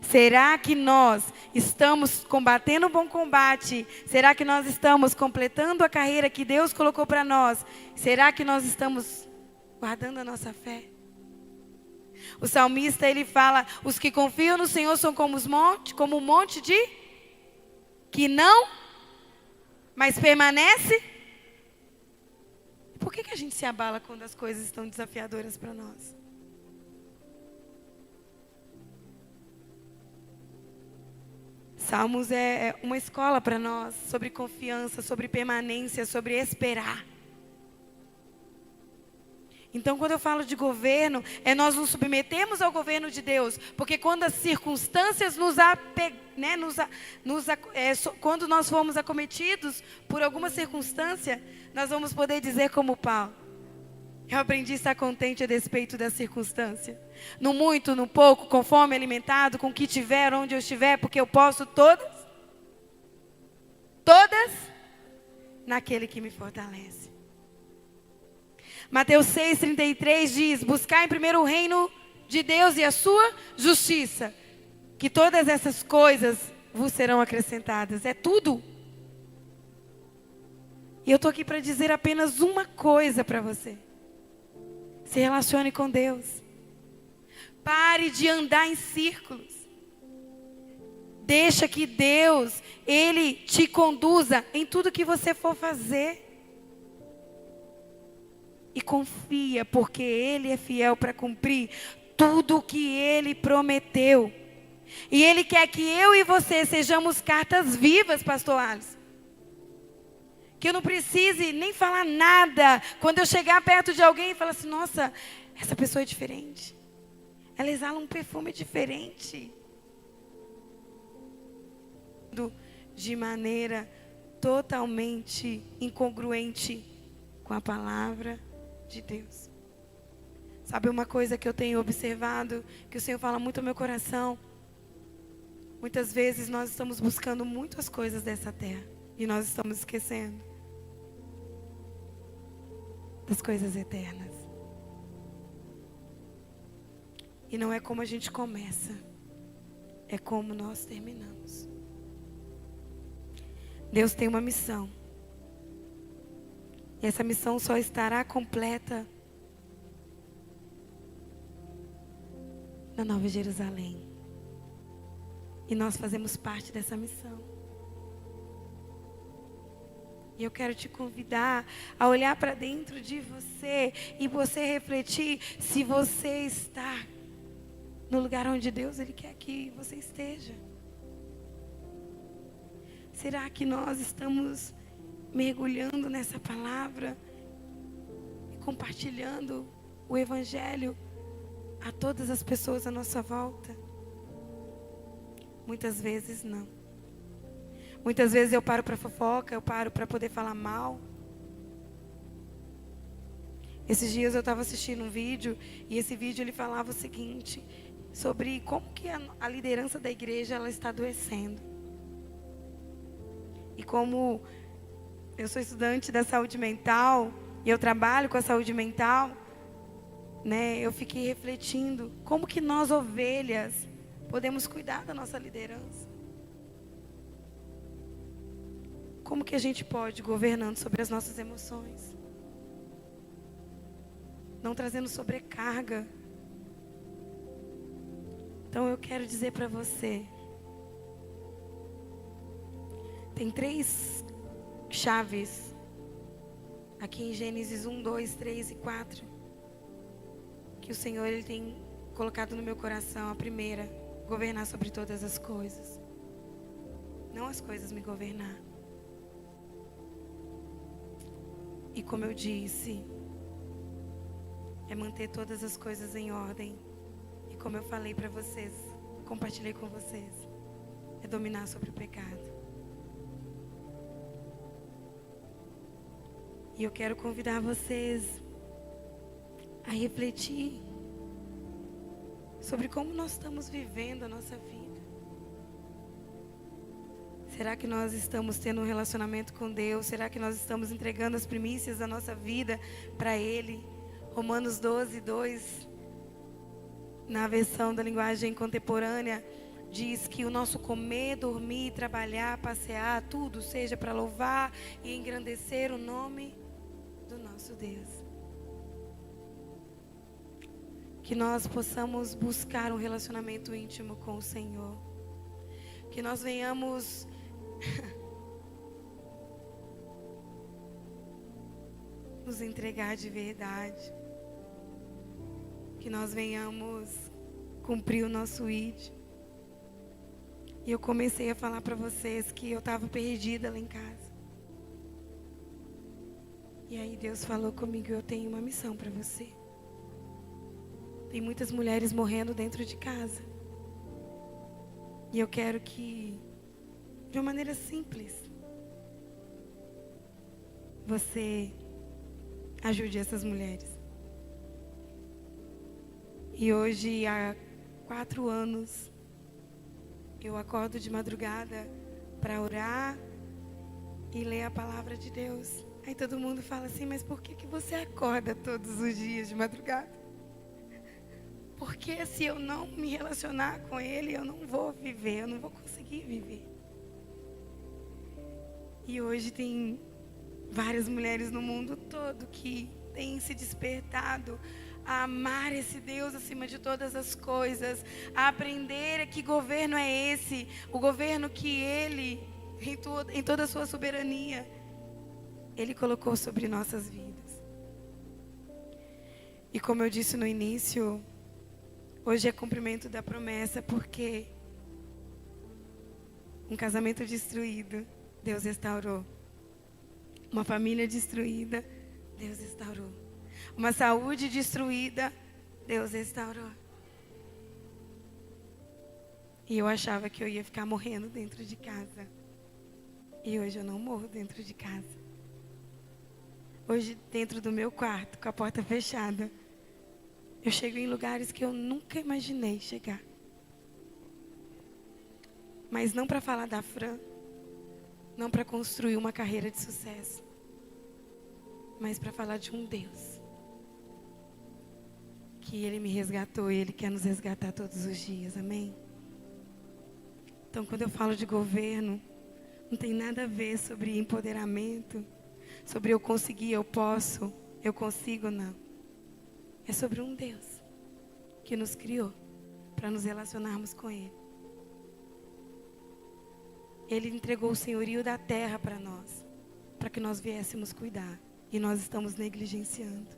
Será que nós estamos combatendo um bom combate? Será que nós estamos completando a carreira que Deus colocou para nós? Será que nós estamos guardando a nossa fé? O salmista, ele fala: os que confiam no Senhor são como um monte de que não, mas permanece. Por que a gente se abala quando as coisas estão desafiadoras para nós? Salmos é uma escola para nós sobre confiança, sobre permanência, sobre esperar. Então, quando eu falo de governo, nós nos submetemos ao governo de Deus, porque quando as circunstâncias quando nós formos acometidos por alguma circunstância, nós vamos poder dizer como Paulo: eu aprendi a estar contente a despeito da circunstância. No muito, no pouco, com fome, alimentado, com o que tiver, onde eu estiver, porque eu posso todas naquele que me fortalece. Mateus 6,33 diz: buscar em primeiro o reino de Deus e a sua justiça, que todas essas coisas vos serão acrescentadas. É tudo. E eu estou aqui para dizer apenas uma coisa para você: se relacione com Deus. Pare de andar em círculos. Deixa que Deus, Ele te conduza em tudo que você for fazer. E confia, porque Ele é fiel para cumprir tudo o que Ele prometeu. E Ele quer que eu e você sejamos cartas vivas, pastor Alisson. Que eu não precise nem falar nada. Quando eu chegar perto de alguém e falar assim: nossa, essa pessoa é diferente. Ela exala um perfume diferente. De maneira totalmente incongruente com a palavra de Deus. Sabe uma coisa que eu tenho observado, que o Senhor fala muito ao meu coração? Muitas vezes nós estamos buscando muitas coisas dessa terra e nós estamos esquecendo das coisas eternas. E não é como a gente começa, é como nós terminamos. Deus tem uma missão. E essa missão só estará completa na Nova Jerusalém. E nós fazemos parte dessa missão. E eu quero te convidar a olhar para dentro de você e você refletir se você está no lugar onde Deus Ele quer que você esteja. Será que nós estamos mergulhando nessa palavra e compartilhando o Evangelho a todas as pessoas à nossa volta? Muitas vezes não. Muitas vezes eu paro para fofoca, eu paro para poder falar mal. Esses dias eu estava assistindo um vídeo e esse vídeo ele falava o seguinte, sobre como que a liderança da igreja ela está adoecendo. E como eu sou estudante da saúde mental e eu trabalho com a saúde mental, né, eu fiquei refletindo como que nós ovelhas podemos cuidar da nossa liderança. Como que a gente pode governando sobre as nossas emoções, não trazendo sobrecarga. Então eu quero dizer para você, tem 3 chaves aqui em Gênesis 1, 2, 3 e 4 que o Senhor Ele tem colocado no meu coração. A primeira, governar sobre todas as coisas, não as coisas me governar. E como eu disse, é manter todas as coisas em ordem. E como eu falei para vocês, compartilhei com vocês, é dominar sobre o pecado. E eu quero convidar vocês a refletir sobre como nós estamos vivendo a nossa vida. Será que nós estamos tendo um relacionamento com Deus? Será que nós estamos entregando as primícias da nossa vida para Ele? Romanos 12, 2, na versão da linguagem contemporânea, diz que o nosso comer, dormir, trabalhar, passear, tudo seja para louvar e engrandecer o nome do nosso Deus. Que nós possamos buscar um relacionamento íntimo com o Senhor. Que nós venhamos nos entregar de verdade. Que nós venhamos cumprir o nosso ID. E eu comecei a falar para vocês que eu estava perdida lá em casa. E aí Deus falou comigo: eu tenho uma missão para você. Tem muitas mulheres morrendo dentro de casa. E eu quero que, de uma maneira simples, você ajude essas mulheres. E hoje, há 4 anos, eu acordo de madrugada para orar e ler a palavra de Deus. Aí todo mundo fala assim: mas por que você acorda todos os dias de madrugada? Porque se eu não me relacionar com Ele, eu não vou viver, eu não vou conseguir viver. E hoje tem várias mulheres no mundo todo que têm se despertado a amar esse Deus acima de todas as coisas, a aprender que governo é esse, o governo que Ele, em toda a sua soberania, Ele colocou sobre nossas vidas. E como eu disse no início, hoje é cumprimento da promessa, porque um casamento destruído, Deus restaurou. Uma família destruída, Deus restaurou. Uma saúde destruída, Deus restaurou. E eu achava que eu ia ficar morrendo dentro de casa. E hoje eu não morro dentro de casa. Hoje, dentro do meu quarto, com a porta fechada, eu chego em lugares que eu nunca imaginei chegar. Mas não para falar da Fran, não para construir uma carreira de sucesso, mas para falar de um Deus que Ele me resgatou e Ele quer nos resgatar todos os dias, amém? Então, quando eu falo de governo, não tem nada a ver sobre empoderamento, sobre eu conseguir, eu posso, eu consigo, não. É sobre um Deus que nos criou para nos relacionarmos com Ele. Ele entregou o senhorio da terra para nós, para que nós viéssemos cuidar. E nós estamos negligenciando.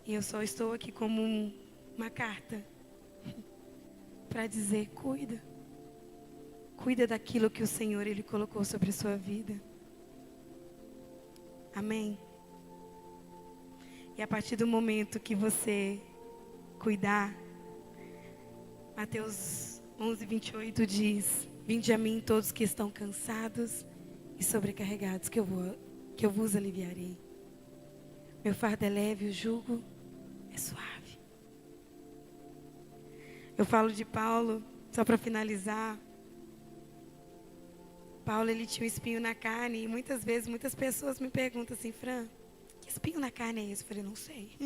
E eu só estou aqui como uma carta para dizer: cuida. Cuida daquilo que o Senhor Ele colocou sobre a sua vida. Amém? E a partir do momento que você cuidar, Mateus 11, 28 diz: vinde a mim todos que estão cansados e sobrecarregados, que eu vos aliviarei. Meu fardo é leve, o jugo é suave. Eu falo de Paulo, só para finalizar. Paulo, ele tinha um espinho na carne, e muitas vezes, muitas pessoas me perguntam assim: Fran, que espinho na carne é esse? Eu falei: não sei.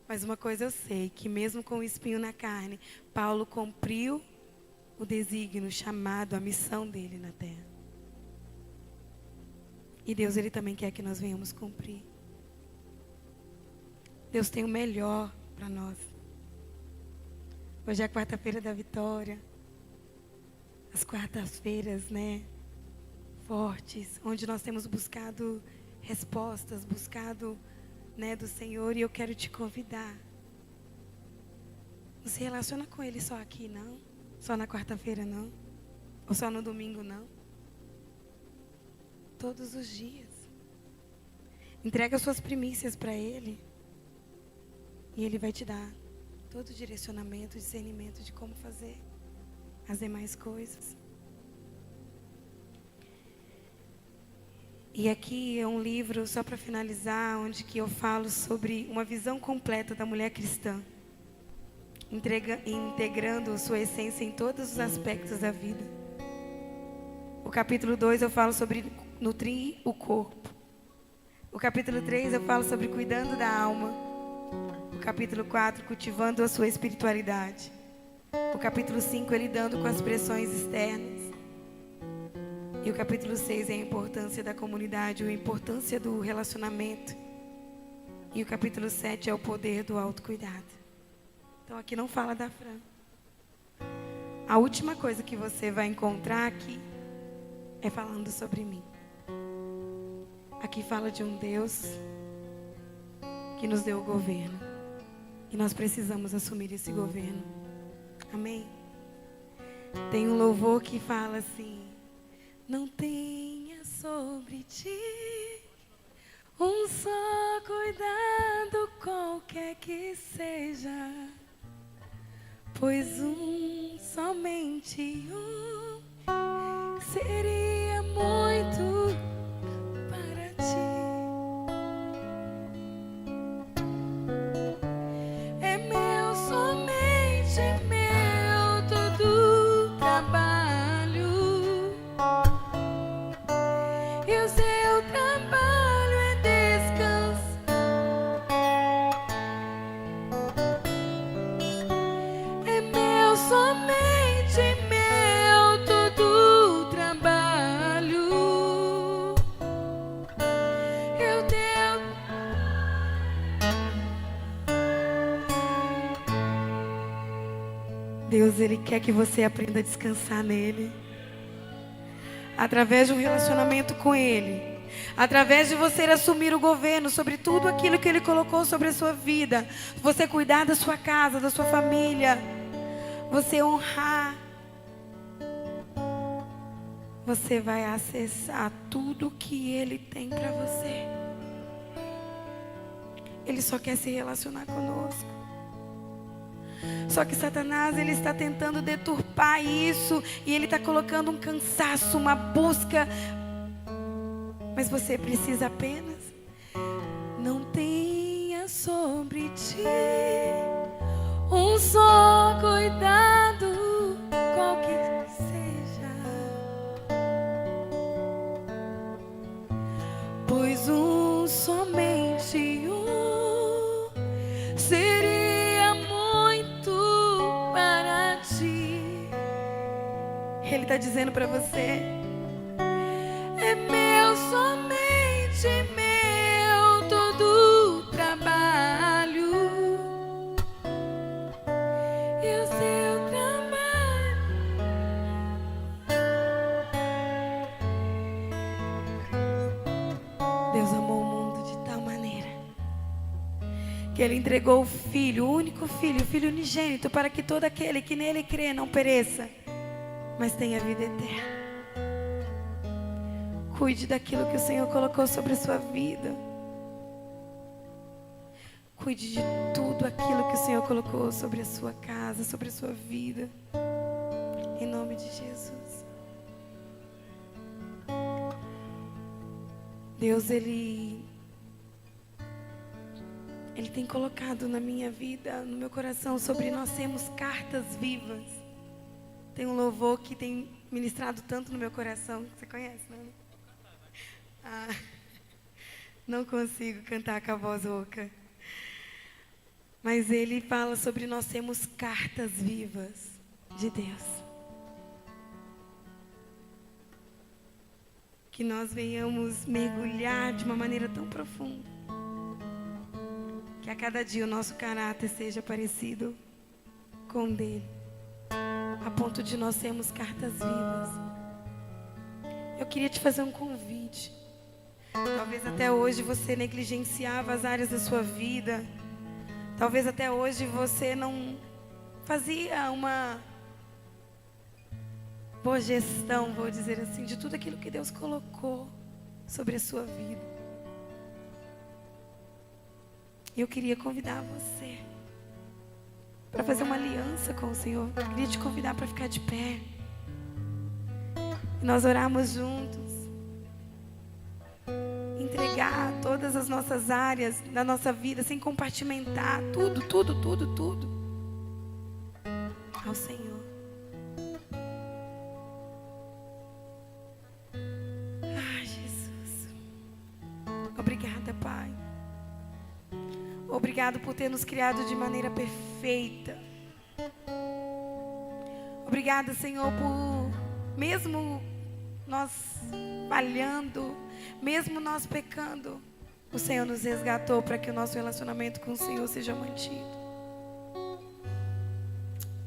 Mas uma coisa eu sei, que mesmo com o espinho na carne, Paulo cumpriu o desígnio, o chamado, a missão dele na terra. E Deus, Ele também quer que nós venhamos cumprir. Deus tem o melhor para nós. Hoje é a quarta-feira da vitória. As quartas-feiras, né? Fortes, onde nós temos buscado respostas, buscado, né, do Senhor. E eu quero te convidar. Não se relaciona com Ele só aqui, não. Só na quarta-feira, não. Ou só no domingo, não. Todos os dias. Entrega suas primícias para Ele. E Ele vai te dar todo o direcionamento, discernimento de como fazer as demais coisas. E aqui é um livro, só para finalizar, onde que eu falo sobre uma visão completa da mulher cristã, integrando sua essência em todos os aspectos da vida. O capítulo 2 eu falo sobre nutrir o corpo. O capítulo 3 eu falo sobre cuidando da alma. O capítulo 4, cultivando a sua espiritualidade. O capítulo 5 é lidando com as pressões externas. E o capítulo 6 é a importância da comunidade, a importância do relacionamento. E o capítulo 7 é o poder do autocuidado. Então aqui não fala da Fran. A última coisa que você vai encontrar aqui é falando sobre mim. Aqui fala de um Deus que nos deu o governo. E nós precisamos assumir esse governo. Amém? Tem um louvor que fala assim: não tenha sobre ti um só cuidado, qualquer que seja, pois somente um seria muito para ti. É meu, somente meu, todo trabalho. E o seu trabalho é descansar. É meu, somente meu, todo trabalho. Eu deu. Deus, Ele quer que você aprenda a descansar nele. Através de um relacionamento com Ele, através de você assumir o governo sobre tudo aquilo que Ele colocou sobre a sua vida, você cuidar da sua casa, da sua família, você honrar, você vai acessar tudo que Ele tem para você. Ele só quer se relacionar conosco. Só que Satanás, ele está tentando deturpar isso. E ele está colocando um cansaço, uma busca. Mas você precisa apenas: não tenha sobre ti um só cuidado, qualquer que seja, pois somente um seria muito para ti. Ele está dizendo para você: é meu, somente meu, todo trabalho. E o seu trabalho. Deus amou o mundo de tal maneira que Ele entregou o Filho, o único Filho, o Filho unigênito, para que todo aquele que nele crê não pereça, mas tenha vida eterna. Cuide daquilo que o Senhor colocou sobre a sua vida. Cuide de tudo aquilo que o Senhor colocou sobre a sua casa, sobre a sua vida. Em nome de Jesus. Deus, Ele tem colocado na minha vida, no meu coração, sobre nós sermos cartas vivas. Tem um louvor que tem ministrado tanto no meu coração. Você conhece, não? Não consigo cantar com a voz rouca. Mas ele fala sobre nós sermos cartas vivas de Deus. Que nós venhamos mergulhar de uma maneira tão profunda, que a cada dia o nosso caráter seja parecido com o dele, a ponto de nós sermos cartas vivas. Eu queria te fazer um convite. Talvez até hoje você negligenciava as áreas da sua vida. Talvez até hoje você não fazia uma boa gestão, vou dizer assim, de tudo aquilo que Deus colocou sobre a sua vida. Eu queria convidar você para fazer uma aliança com o Senhor. Eu queria te convidar para ficar de pé e nós orarmos juntos. as nossas áreas da nossa vida, sem compartimentar tudo ao Senhor. Ai, Jesus. Obrigada, Pai. Obrigado por ter nos criado de maneira perfeita. Obrigada, Senhor, por mesmo nós falhando, mesmo nós pecando, o Senhor nos resgatou para que o nosso relacionamento com o Senhor seja mantido.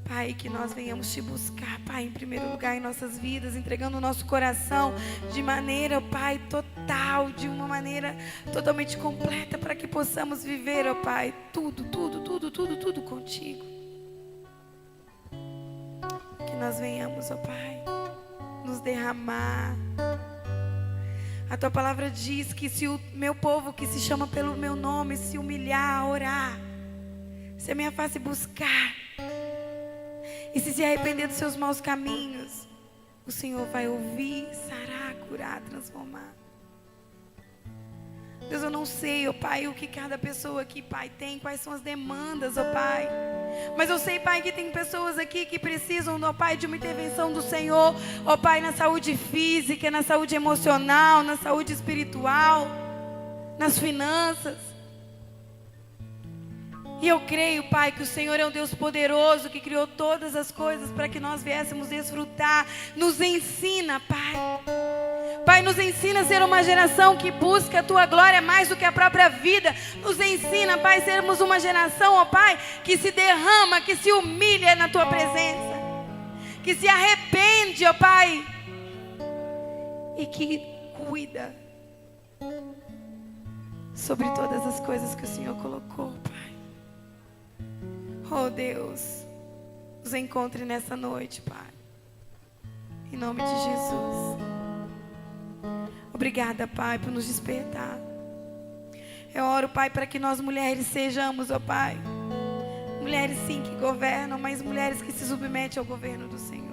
Pai, que nós venhamos te buscar, Pai, em primeiro lugar em nossas vidas, entregando o nosso coração de maneira, Pai, total, de uma maneira totalmente completa, para que possamos viver, ó Pai, tudo contigo. Que nós venhamos, ó Pai, nos derramar. A tua palavra diz que se o meu povo que se chama pelo meu nome se humilhar, orar, se a minha face buscar e se arrepender dos seus maus caminhos, o Senhor vai ouvir, sarar, curar, transformar. Deus, eu não sei, ó Pai, o que cada pessoa aqui, Pai, tem, quais são as demandas, ó Pai. Mas eu sei, Pai, que tem pessoas aqui que precisam, ó Pai, de uma intervenção do Senhor, ó Pai, na saúde física, na saúde emocional, na saúde espiritual, nas finanças. E eu creio, Pai, que o Senhor é um Deus poderoso, que criou todas as coisas para que nós viéssemos desfrutar. Nos ensina, Pai. Pai, nos ensina a ser uma geração que busca a Tua glória mais do que a própria vida. Nos ensina, Pai, a sermos uma geração, ó Pai, que se derrama, que se humilha na Tua presença. Que se arrepende, ó Pai. E que cuida sobre todas as coisas que o Senhor colocou, Pai. Oh Deus, nos encontre nessa noite, Pai. Em nome de Jesus. Obrigada, Pai, por nos despertar. Eu oro, Pai, para que nós mulheres sejamos, ó Pai, mulheres sim que governam, mas mulheres que se submetem ao governo do Senhor.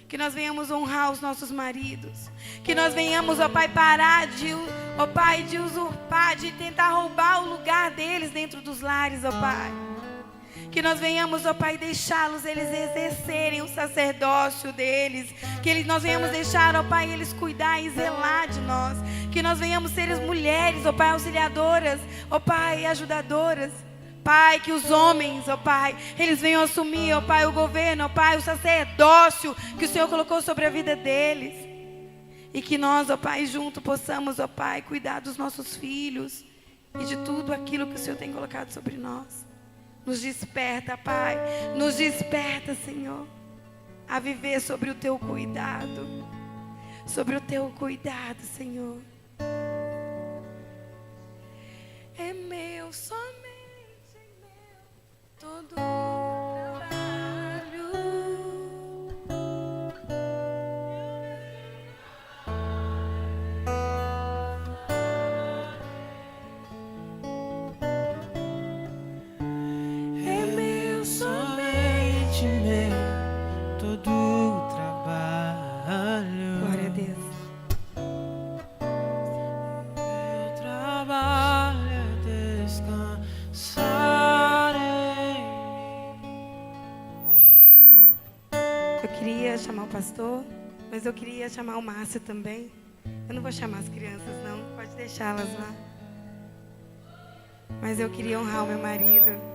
Que nós venhamos honrar os nossos maridos. Que nós venhamos, ó Pai, parar de, ó Pai, de usurpar, de tentar roubar o lugar deles dentro dos lares, ó Pai. Que nós venhamos, ó Pai, deixá-los eles exercerem o sacerdócio deles. Que nós venhamos deixar, ó Pai, eles cuidar e zelar de nós. Que nós venhamos ser as mulheres, ó Pai, auxiliadoras, ó Pai, ajudadoras. Pai, que os homens, ó Pai, eles venham assumir, ó Pai, o governo, ó Pai, o sacerdócio que o Senhor colocou sobre a vida deles. E que nós, ó Pai, junto possamos, ó Pai, cuidar dos nossos filhos e de tudo aquilo que o Senhor tem colocado sobre nós. Nos desperta, Pai, nos desperta, Senhor, a viver sobre o Teu cuidado. Sobre o Teu cuidado, Senhor. É meu, somente meu, todo trabalho. É meu, somente meu, todo trabalho. Glória a Deus. Meu trabalho é descansar em mim. Amém. Eu queria chamar o pastor, mas eu queria chamar o Márcio também. Eu não vou chamar as crianças, não. Pode deixá-las lá. Mas eu queria honrar o meu marido.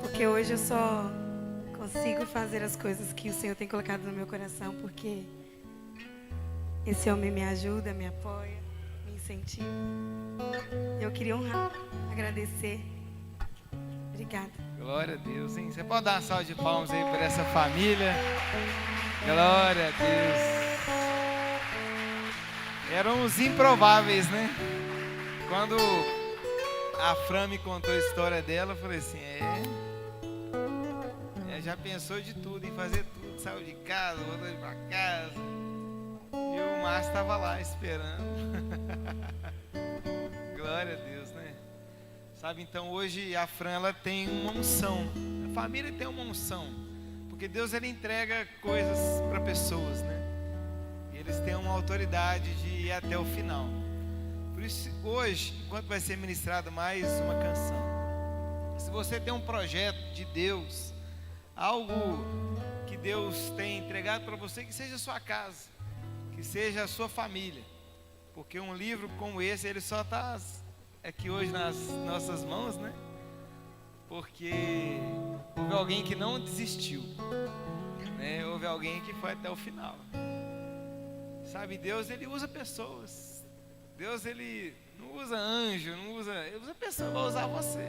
Porque hoje eu só consigo fazer as coisas que o Senhor tem colocado no meu coração, porque esse homem me ajuda, me apoia, me incentiva. Eu queria honrar, agradecer. Obrigada. Glória a Deus, hein? Você pode dar uma salva de palmas aí por essa família? Glória a Deus. Eram os improváveis, né? Quando a Fran me contou a história dela, eu falei assim, é Aí já pensou de tudo, em fazer tudo, saiu de casa, voltou pra casa. E o Márcio estava lá esperando. Glória a Deus, né? Sabe, então hoje a Fran, ela tem uma unção. A família tem uma unção. Porque Deus, ele entrega coisas para pessoas, né? E eles têm uma autoridade de ir até o final. Por isso, hoje, enquanto vai ser ministrada mais uma canção, se você tem um projeto de Deus, algo que Deus tem entregado para você, que seja a sua casa, que seja a sua família, porque um livro como esse, ele só está aqui hoje nas nossas mãos, né? Porque houve alguém que não desistiu, né? Houve alguém que foi até o final. Sabe, Deus, ele usa pessoas. Deus, ele não usa anjo, ele usa pessoa, vai usar você.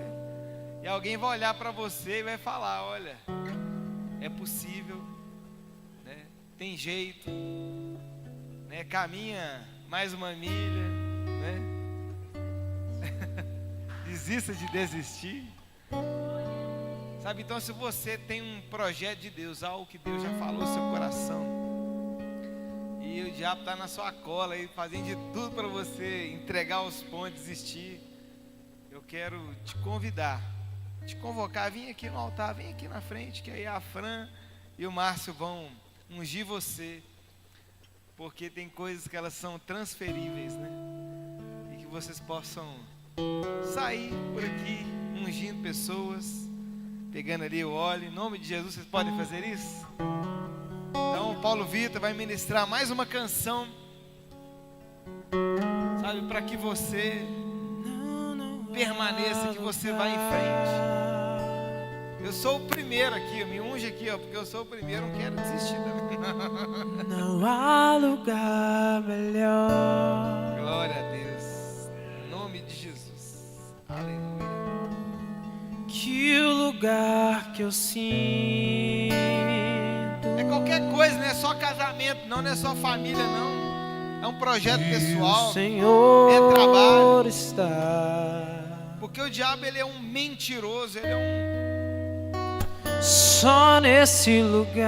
E alguém vai olhar para você e vai falar: olha, é possível, né? Tem jeito, né? Caminha mais uma milha, né? Desista de desistir. Sabe, então se você tem um projeto de Deus, algo que Deus já falou no seu coração, e o diabo está na sua cola aí, fazendo de tudo para você entregar os pontos, desistir, eu quero te convidar, te convocar, vem aqui no altar, vem aqui na frente, que aí a Fran e o Márcio vão ungir você, porque tem coisas que elas são transferíveis, né? E que vocês possam sair por aqui ungindo pessoas, pegando ali o óleo. Em nome de Jesus, vocês podem fazer isso? Então o Paulo Vitor vai ministrar mais uma canção, sabe, para que você permaneça, que você vá em frente. Eu sou o primeiro aqui, me unge aqui, ó, porque eu sou o primeiro, não quero desistir também. Não há lugar melhor. Glória a Deus. Em nome de Jesus. Aleluia. Que o lugar que eu sinto. É qualquer coisa, não é só casamento, não é só família, não. É um projeto pessoal. O Senhor é trabalho. Está. Porque o diabo, ele é um mentiroso, ele é só nesse lugar.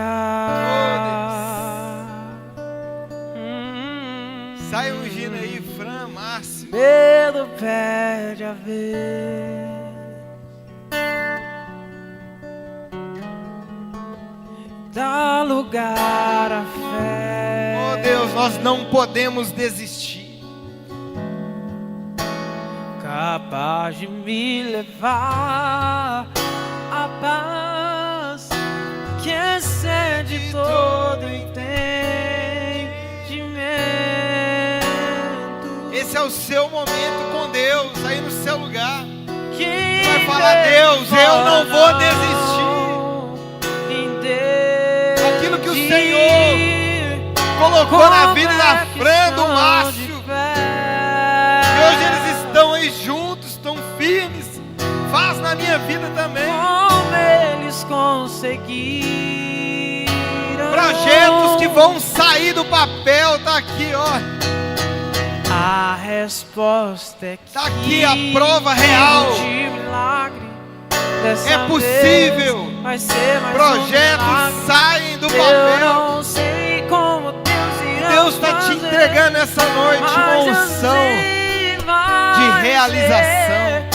Sai ungindo aí, Fran, Márcio. Medo perde a ver. Dá lugar à fé. Oh Deus, nós não podemos desistir. Capaz de me levar à paz que excede todo entendimento. Esse é o seu momento com Deus, aí no seu lugar. Quem vai falar: Deus, eu não vou desistir. Aquilo que o Senhor colocou na vida da Fran, do Márcio, e hoje eles estão aí juntos, estão firmes. Faz na minha vida também. Como eles conseguiram. Projetos que vão sair do papel, tá aqui, ó. A resposta é que tá aqui a prova real. De milagre. É possível. Vai ser mais projetos saem do papel. Eu não sei como Deus irá. Deus está te entregando essa noite uma unção de realização.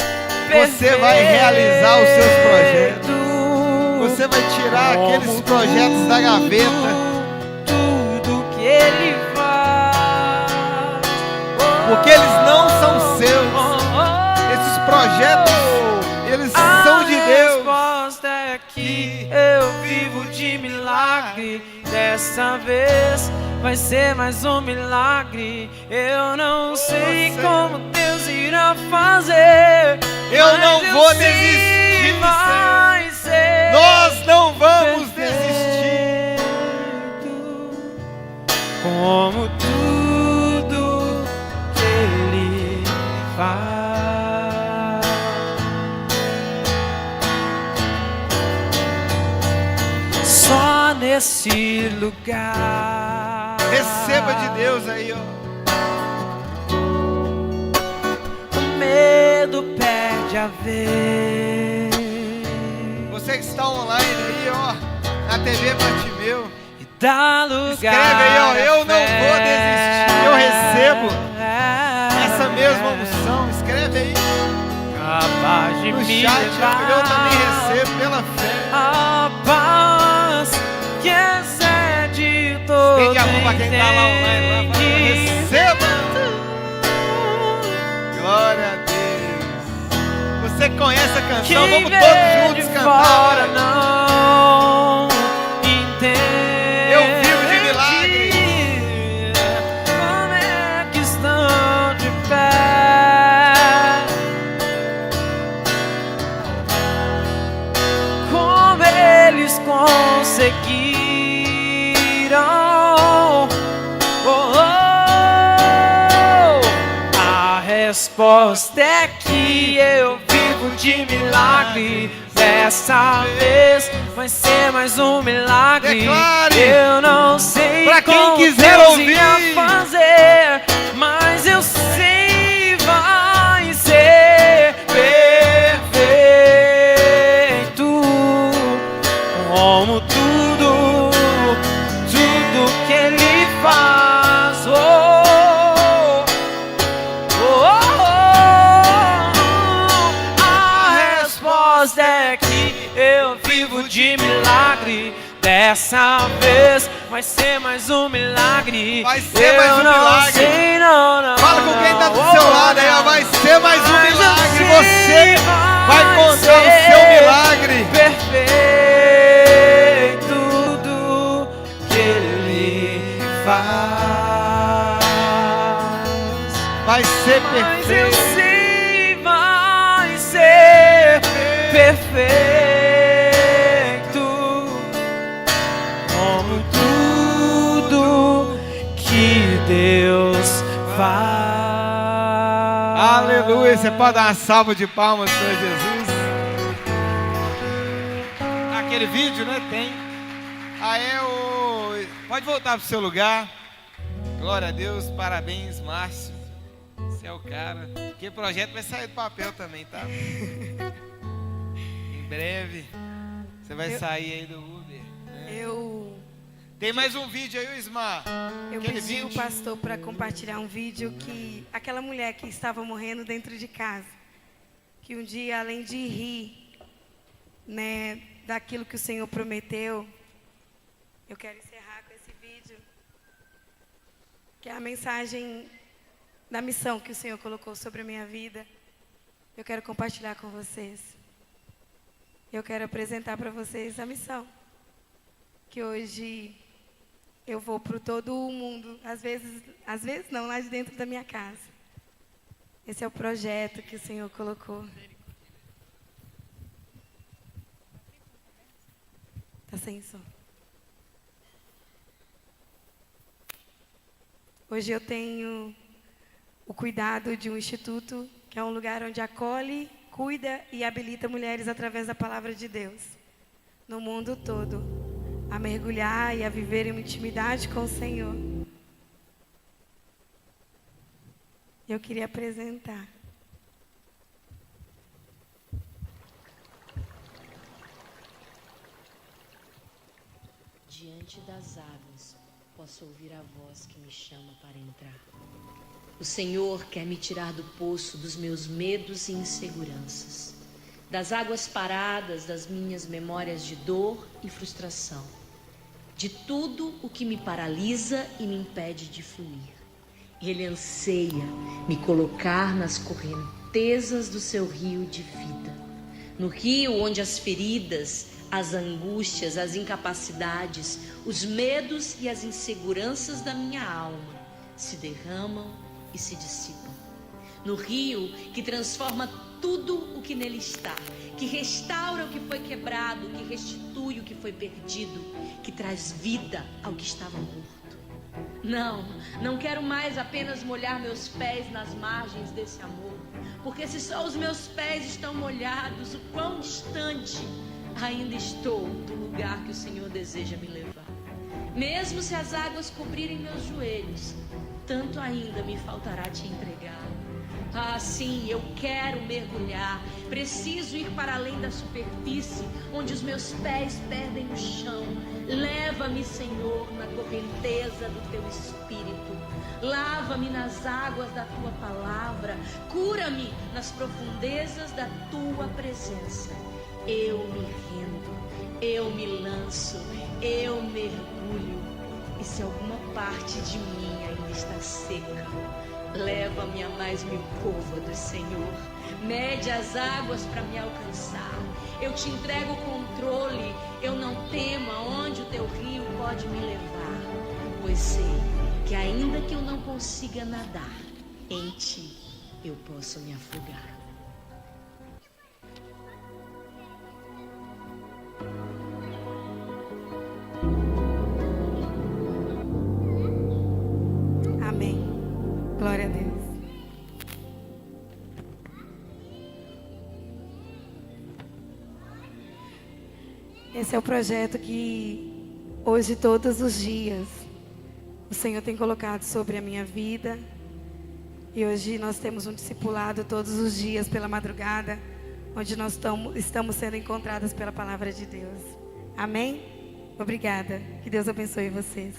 Você vai realizar os seus projetos. Você vai tirar aqueles projetos da gaveta. Tudo que Ele faz, porque eles não são seus. Esses projetos, eles são de Deus. A resposta é que eu vivo de milagre. Dessa vez vai ser mais um milagre. Eu não sei como Deus irá fazer. Eu não vou desistir, vai ser. Nós não vamos desistir. Como tudo que Ele faz. Só nesse lugar. Receba de Deus aí, ó. O medo perde a vez. Você que está online aí, ó. na TV Bartimeu. E dá lugar. Escreve aí, ó, eu não vou desistir, eu recebo essa mesma unção. Escreve aí Capaz de no me chat, levar. eu também recebo pela fé. A paz que excede todo Estende a mão pra quem tá lá online, lá, entendimento. receba. Glória a Deus. Você conhece a canção? Quem Vamos vê todos juntos de cantar. fora Olha. não entende. Eu vivo de milagre. Como é que estão de pé? Como eles conseguiram? A resposta é que eu vivo de milagre. Dessa vez vai ser mais um milagre. Declare. Eu não sei Pra quem como quiser Deus ouvir. ia fazer, mas eu sei vai ser perfeito. Como tudo que Ele faz. A resposta é que eu vivo de milagre. Dessa vez vai ser mais um milagre. Vai ser mais um milagre. Sei, não, Fala com quem tá do não, seu lado aí, ó. Vai ser mais um mas eu milagre. sei Você vai encontrar o ser seu milagre. Perfeito tudo que Ele faz. Vai ser Mas eu perfeito. sei vai ser perfeito. Como tudo que Deus faz. Aleluia. Você pode dar uma salva de palmas para Jesus. Aquele vídeo, né? Tem. Pode voltar pro seu lugar. Glória a Deus. Parabéns, Márcio. Você é o cara. Que projeto vai sair do papel também, tá? Em breve. Você vai sair aí do Uber. Né? Tem mais um vídeo aí, o Ismar. Eu Aquele pedi o vídeo. pastor para compartilhar um vídeo que aquela mulher que estava morrendo dentro de casa, que um dia, além de rir, né, daquilo que o Senhor prometeu, eu quero encerrar com esse vídeo, que é a mensagem da missão que o Senhor colocou sobre a minha vida. Eu quero compartilhar com vocês. Eu quero apresentar para vocês a missão, que hoje eu vou para todo o mundo, às vezes não, lá de dentro da minha casa. Esse é o projeto que o Senhor colocou. Tá sem som. Hoje eu tenho o cuidado de um instituto, que é um lugar onde acolhe, cuida e habilita mulheres através da palavra de Deus, no mundo todo, a mergulhar e a viver em uma intimidade com o Senhor. Eu queria apresentar. Diante das águas, posso ouvir a voz que me chama para entrar. O Senhor quer me tirar do poço dos meus medos e inseguranças, das águas paradas das minhas memórias de dor e frustração, de tudo o que me paralisa e me impede de fluir. Ele anseia me colocar nas correntezas do seu rio de vida, no rio onde as feridas, as angústias, as incapacidades, os medos e as inseguranças da minha alma se derramam e se dissipam. No rio que transforma tudo o que nele está, que restaura o que foi quebrado, que restitui o que foi perdido, que traz vida ao que estava morto. Não quero mais apenas molhar meus pés nas margens desse amor, porque se só os meus pés estão molhados, o quão distante ainda estou do lugar que o Senhor deseja me levar. Mesmo se as águas cobrirem meus joelhos, tanto ainda me faltará te entregar. Ah, sim, eu quero mergulhar. Preciso ir para além da superfície, onde os meus pés perdem o chão. Leva-me, Senhor, na correnteza do teu espírito. Lava-me nas águas da tua palavra. Cura-me nas profundezas da tua presença. Eu me rendo, eu me lanço, eu mergulho. E se alguma parte de mim ainda está seca, leva-me a mais 1000 côvados, Senhor. Mede as águas para me alcançar. Eu te entrego o controle. Eu não temo aonde o teu rio pode me levar, pois sei que ainda que eu não consiga nadar, em ti eu posso me afogar. Amém. Glória a Deus. Esse é o projeto que hoje, todos os dias, o Senhor tem colocado sobre a minha vida. E hoje nós temos um discipulado todos os dias pela madrugada, onde nós estamos sendo encontradas pela palavra de Deus. Amém? Obrigada. Que Deus abençoe vocês.